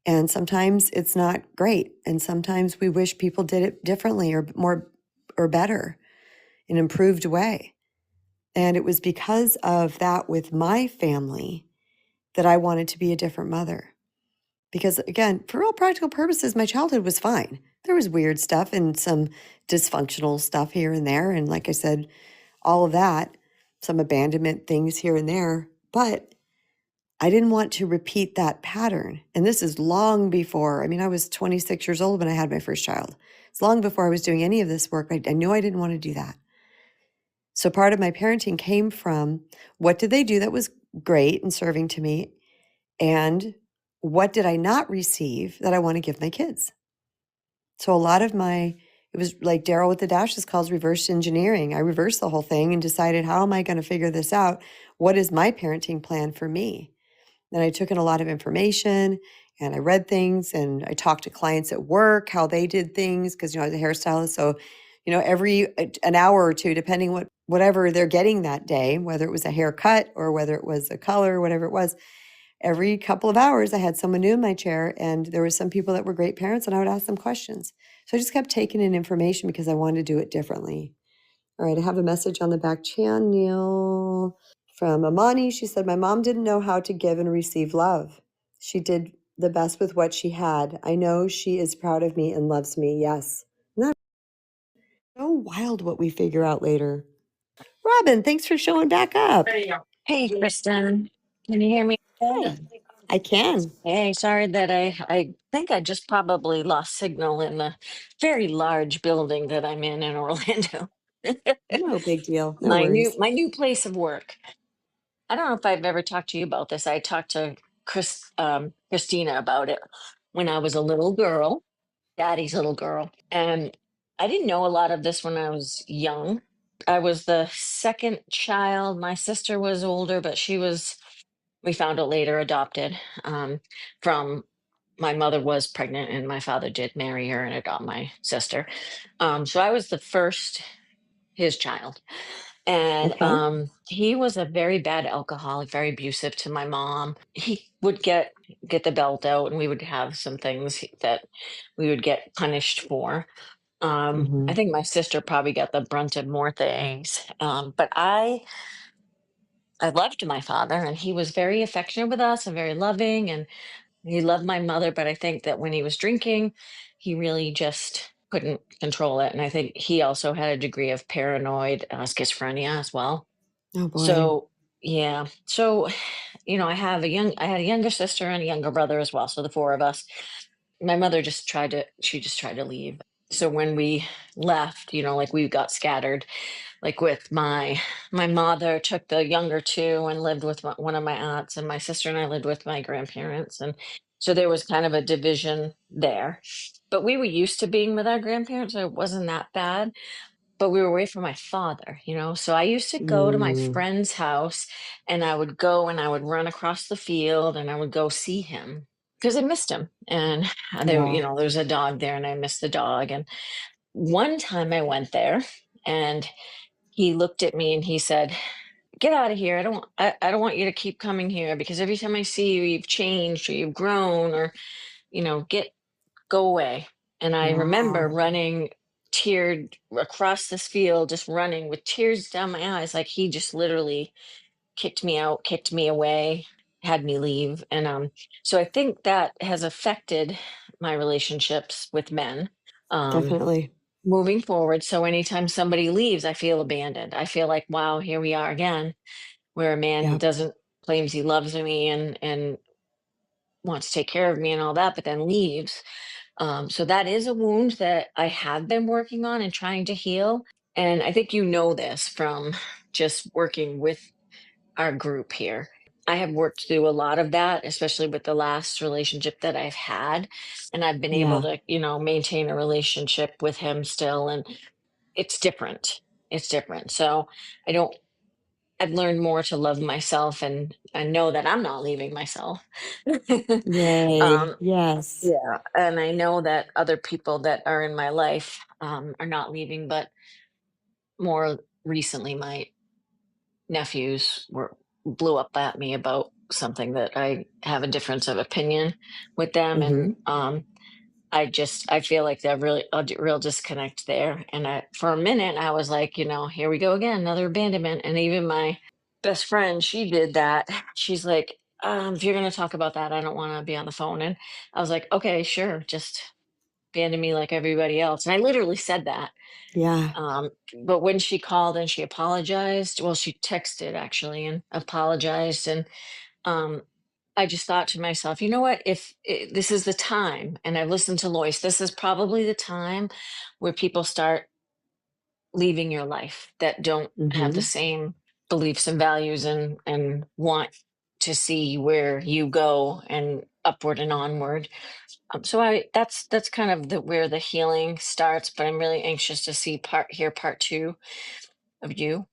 And sometimes it's not great. And sometimes we wish people did it differently or more or better, an improved way. And it was because of that with my family that I wanted to be a different mother. Because again, for all practical purposes, my childhood was fine. There was weird stuff and some dysfunctional stuff here and there. And like I said, all of that, some abandonment things here and there. But I didn't want to repeat that pattern. And this is long before, I was 26 years old when I had my first child. It's long before I was doing any of this work. I knew I didn't want to do that. So part of my parenting came from what did they do that was great and serving to me? And what did I not receive that I want to give my kids? So a lot of it was like Daryl with the dashes calls reverse engineering. I reversed the whole thing and decided, how am I going to figure this out? What is my parenting plan for me? Then I took in a lot of information and I read things and I talked to clients at work, how they did things. Cause I was a hairstylist. So, every an hour or two, depending whatever they're getting that day, whether it was a haircut or whether it was a color, whatever it was, every couple of hours I had someone new in my chair and there were some people that were great parents and I would ask them questions. So I just kept taking in information because I wanted to do it differently. All right, I have a message on the back channel from Amani. She said, my mom didn't know how to give and receive love. She did the best with what she had. I know she is proud of me and loves me. Yes. Isn't that so wild what we figure out later? Robin, thanks for showing back up.
Hey, Kristen. Can you hear me?
Hey, I can.
Hey, sorry that I think I just probably lost signal in the very large building that I'm in Orlando.
No big deal. No
My new
worries.
my new place of work. I don't know if I've ever talked to you about this. I talked to Christina about it when I was a little girl, daddy's little girl, and I didn't know a lot of this when I was young. I was the second child. My sister was older, but we found out later, adopted from my mother was pregnant and my father did marry her and adopt my sister. So I was the first, his child. And
Okay.
he was a very bad alcoholic, very abusive to my mom. He would get the belt out and we would have some things that we would get punished for. I
Mm-hmm.
think my sister probably got the brunt of more things. But I loved my father and he was very affectionate with us and very loving and he loved my mother, but I think that when he was drinking, he really just couldn't control it. And I think he also had a degree of paranoid schizophrenia as well.
Oh boy.
So, yeah. So, I had a younger sister and a younger brother as well. So the four of us. My mother she just tried to leave. So when we left, like we got scattered, like with my mother took the younger two and lived with one of my aunts and my sister and I lived with my grandparents, and so there was kind of a division there, but we were used to being with our grandparents, so it wasn't that bad, but we were away from my father, so I used to go to my
Mm,
friend's house and I would go and I would run across the field and I would go see him because I missed him, and there
yeah.
there was a dog there and I missed the dog, and one time I went there and he looked at me and he said, "Get out of here. I don't want you to keep coming here because every time I see you, you've changed or you've grown or, get go away." And I remember
Wow.
running teared across this field, just running with tears down my eyes. Like he just literally kicked me out, kicked me away, had me leave. And so I think that has affected my relationships with men.
Definitely.
moving forward. So anytime somebody leaves, I feel abandoned. I feel like, wow, here we are again, where a man
Yeah.
doesn't claims he loves me and wants to take care of me and all that, but then leaves. So that is a wound that I have been working on and trying to heal. And I think you know this from just working with our group here. I have worked through a lot of that, especially with the last relationship that I've had. And I've been able
Yeah.
to, maintain a relationship with him still. And it's different. It's different. So I don't, I've learned more to love myself, and I know that I'm not leaving myself.
Yay.
um,
Yes.
yeah. And I know that other people that are in my life are not leaving, but more recently, my nephews blew up at me about something that I have a difference of opinion with them, and
Mm-hmm.
I feel like they're really a real disconnect there. And for a minute, I was like, here we go again, another abandonment. And even my best friend, she did that. She's like, if you're going to talk about that, I don't want to be on the phone. And I was like, okay, sure, just abandon me like everybody else. And I literally said that.
Yeah.
Um, but when she called and she apologized, well, she texted actually and apologized. And um, I just thought to myself, you know what? If this is the time, and I've listened to Lois, this is probably the time where people start leaving your life that don't have the
Mm-hmm.
same beliefs and values and want to see where you go and upward and onward. So that's kind of where the healing starts. But I'm really anxious to hear part two of you.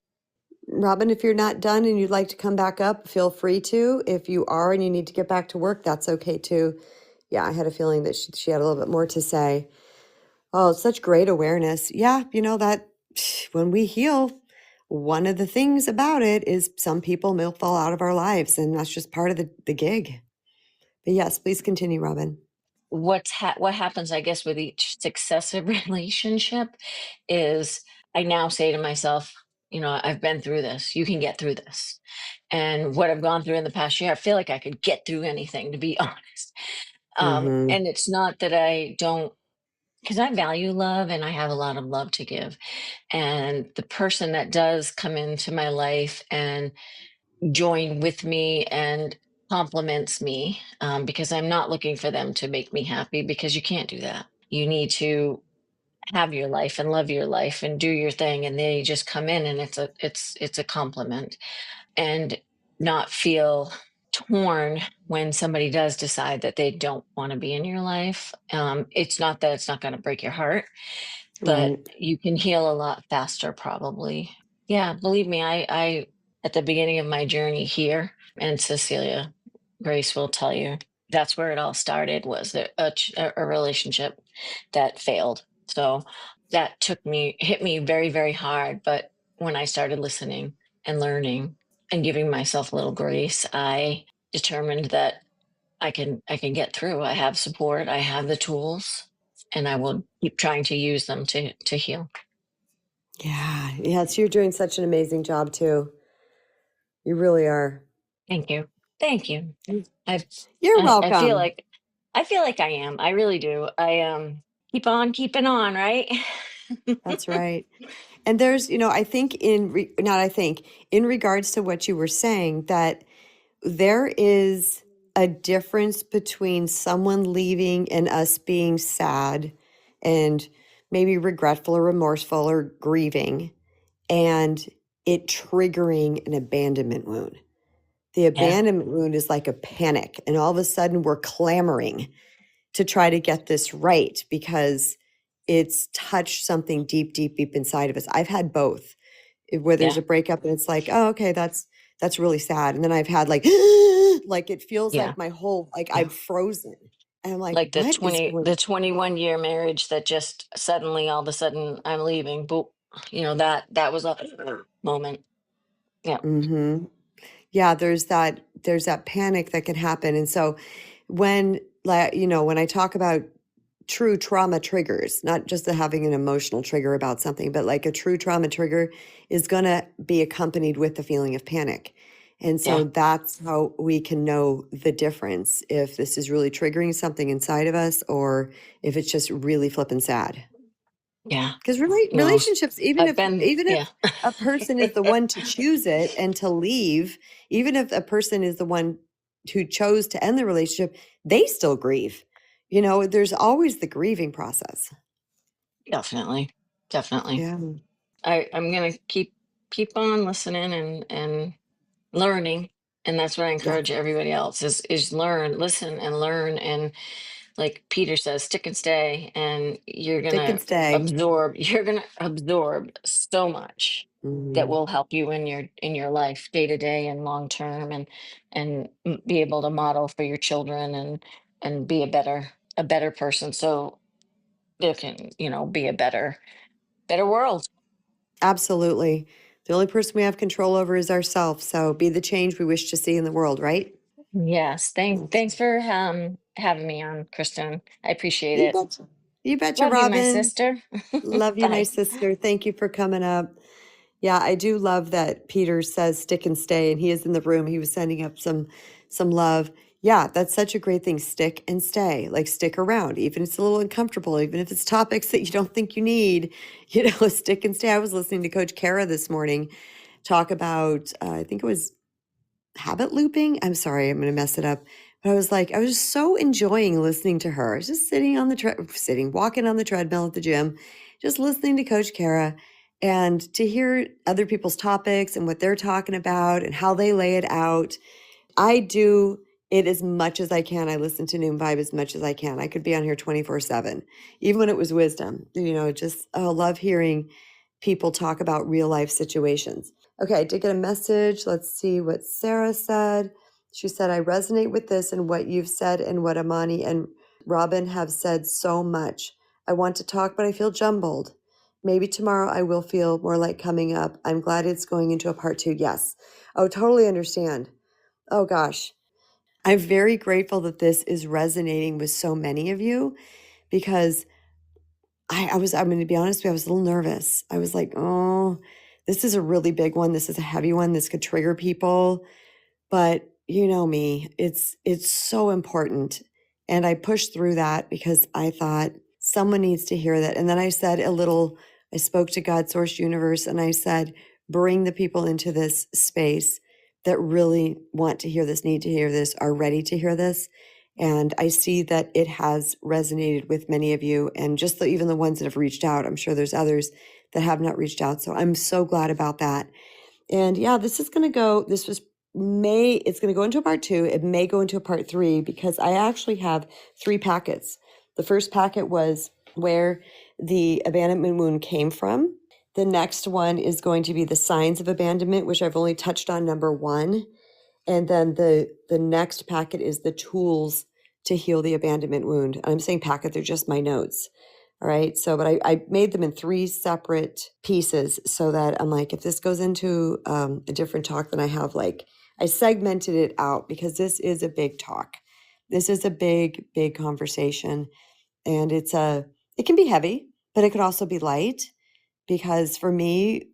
Robin, if you're not done and you'd like to come back up, feel free to. If you are and you need to get back to work, that's okay too. Yeah, I had a feeling that she had a little bit more to say. Oh, such great awareness. Yeah, that when we heal, one of the things about it is some people will fall out of our lives, and that's just part of the gig. But yes, please continue, Robin.
What happens, I guess, with each successive relationship is I now say to myself, I've been through this. You can get through this. And what I've gone through in the past year, I feel like I could get through anything, to be honest.
Mm-hmm.
And it's not that I don't, because I value love and I have a lot of love to give. And the person that does come into my life and join with me and compliments me, because I'm not looking for them to make me happy, because you can't do that. You need to have your life and love your life and do your thing, and they just come in and it's a compliment, and not feel torn when somebody does decide that they don't want to be in your life. It's not that it's not going to break your heart, but
Right.
you can heal a lot faster, probably. Yeah, believe me, I at the beginning of my journey here, and Cecilia Grace will tell you, that's where it all started, was a relationship that failed. So that hit me very, very hard. But when I started listening and learning and giving myself a little grace, I determined that I can get through. I have support, I have the tools, and I will keep trying to use them to heal.
Yeah. Yes, you're doing such an amazing job too. You really are.
Thank you. Thank you. I
You're
I feel
welcome.
like I am. I really do. I keep on keeping on, right?
That's right. And there's, I think not I think, in regards to what you were saying, that there is a difference between someone leaving and us being sad and maybe regretful or remorseful or grieving, and it triggering an abandonment wound. The
Yeah.
abandonment wound is like a panic, and all of a sudden we're clamoring to try to get this right because it's touched something deep, deep, deep inside of us. I've had both, where there's
Yeah.
a breakup and it's like, oh, okay, that's really sad. And then I've had like, like it feels
Yeah.
like my whole, like
Yeah.
I'm frozen. And I'm like,
Like
what is going
21-year marriage that just suddenly all of a sudden I'm leaving. But that was a moment. Yeah.
Mm-hmm. Yeah, there's that panic that can happen. And so when, like, when I talk about true trauma triggers, not just having an emotional trigger about something, but like a true trauma trigger is going to be accompanied with the feeling of panic. And so that's how we can know the difference, if this is really triggering something inside of us or if it's just really flippin' sad.
Yeah.
Because
No,
relationships, even
I've been,
if a person is the one to choose it and to leave, even if a person is the one who chose to end the relationship, they still grieve. There's always the grieving process.
definitely.
Yeah,
I'm gonna keep on listening and learning. And that's what I
yeah.
encourage everybody else is listen and learn. And like Peter says, stick and stay, and
Stick and stay.
you're gonna absorb so much that
Mhm.
will help you in your life day to day and long term, and be able to model for your children, and be a better person, so there can, be a better world.
Absolutely. The only person we have control over is ourselves. So be the change we wish to see in the world, right?
Yes, thanks for having me on, Kristen. I appreciate
You
it.
betcha. You betcha,
Love you, my
Robin.
sister.
Love you, my
Bye.
sister. Thank you for coming up. Yeah, I do love that Peter says stick and stay, and he is in the room. He was sending up some love. Yeah, that's such a great thing. Stick and stay. Like stick around, even if it's a little uncomfortable, even if it's topics that you don't think you need, stick and stay. I was listening to Coach Kara this morning talk about, I think it was habit looping. I'm sorry, I'm going to mess it up. But I was just so enjoying listening to her. I was just walking on the treadmill at the gym, just listening to Coach Kara and to hear other people's topics and what they're talking about and how they lay it out. I do it as much as I can. I listen to Noon Vibe as much as I can. I could be on here 24/7, even when it was wisdom. I love hearing people talk about real life situations. Okay, I did get a message. Let's see what Sarah said. She said, I resonate with this and what you've said and what Amani and Robin have said so much. I want to talk, but I feel jumbled. Maybe tomorrow I will feel more like coming up. I'm glad it's going into a part 2. Yes. Oh, totally understand. Oh gosh. I'm very grateful that this is resonating with so many of you because I'm going to be honest with you, I was a little nervous. I was like, oh, this is a really big one. This is a heavy one. This could trigger people. But you know me, it's so important. And I pushed through that because I thought someone needs to hear that. And then I spoke to God, Source, Universe, and I said, bring the people into this space that really want to hear this, need to hear this, are ready to hear this. And I see that it has resonated with many of you, and even the ones that have reached out. I'm sure there's others that have not reached out. So I'm so glad about that. And yeah, it's going to go into a part 2. It may go into a part 3 because I actually have 3 packets. The first packet was where the abandonment wound came from. The next one is going to be the signs of abandonment, which I've only touched on number 1. And then the next packet is the tools to heal the abandonment wound. I'm saying packet, they're just my notes. All right. So, but I made them in 3 separate pieces so that I'm like, if this goes into a different talk, then I segmented it out because this is a big talk. This is a big, big conversation. And it can be heavy, but it could also be light because for me,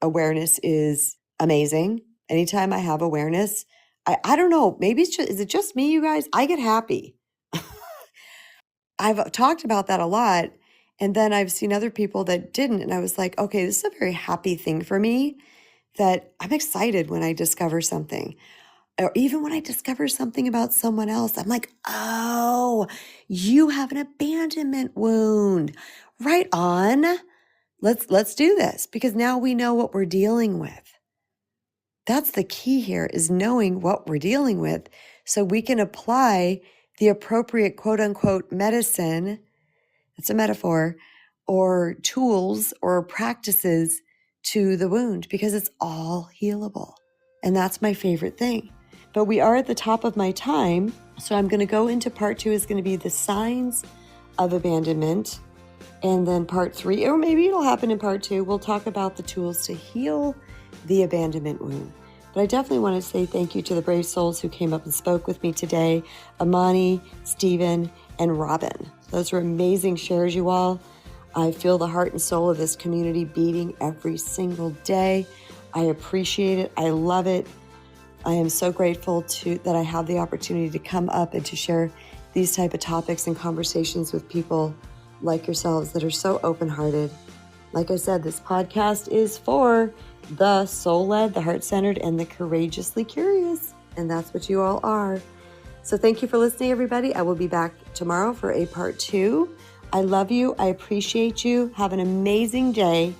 awareness is amazing. Anytime I have awareness, I don't know, maybe is it just me, you guys? I get happy. I've talked about that a lot. And then I've seen other people that didn't. And I was like, okay, this is a very happy thing for me that I'm excited when I discover something. Or even when I discover something about someone else, I'm like, oh, you have an abandonment wound. Right on. Let's do this because now we know what we're dealing with. That's the key here is knowing what we're dealing with so we can apply the appropriate quote unquote medicine. That's a metaphor, or tools or practices to the wound because it's all healable. And that's my favorite thing. But we are at the top of my time. So I'm going to go into part 2 is going to be the signs of abandonment. And then part 3, or maybe it'll happen in part 2, we'll talk about the tools to heal the abandonment wound. But I definitely want to say thank you to the brave souls who came up and spoke with me today, Amani, Stephen, and Robin. Those were amazing shares, you all. I feel the heart and soul of this community beating every single day. I appreciate it. I love it. I am so grateful that I have the opportunity to come up and to share these type of topics and conversations with people like yourselves that are so open-hearted. Like I said, this podcast is for the soul-led, the heart-centered, and the courageously curious. And that's what you all are. So thank you for listening, everybody. I will be back tomorrow for a part 2. I love you. I appreciate you. Have an amazing day.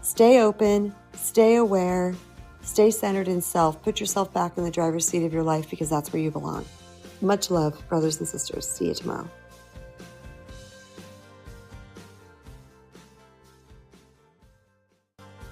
Stay open, stay aware, stay centered in self. Put yourself back in the driver's seat of your life because that's where you belong. Much love, brothers and sisters. See you tomorrow.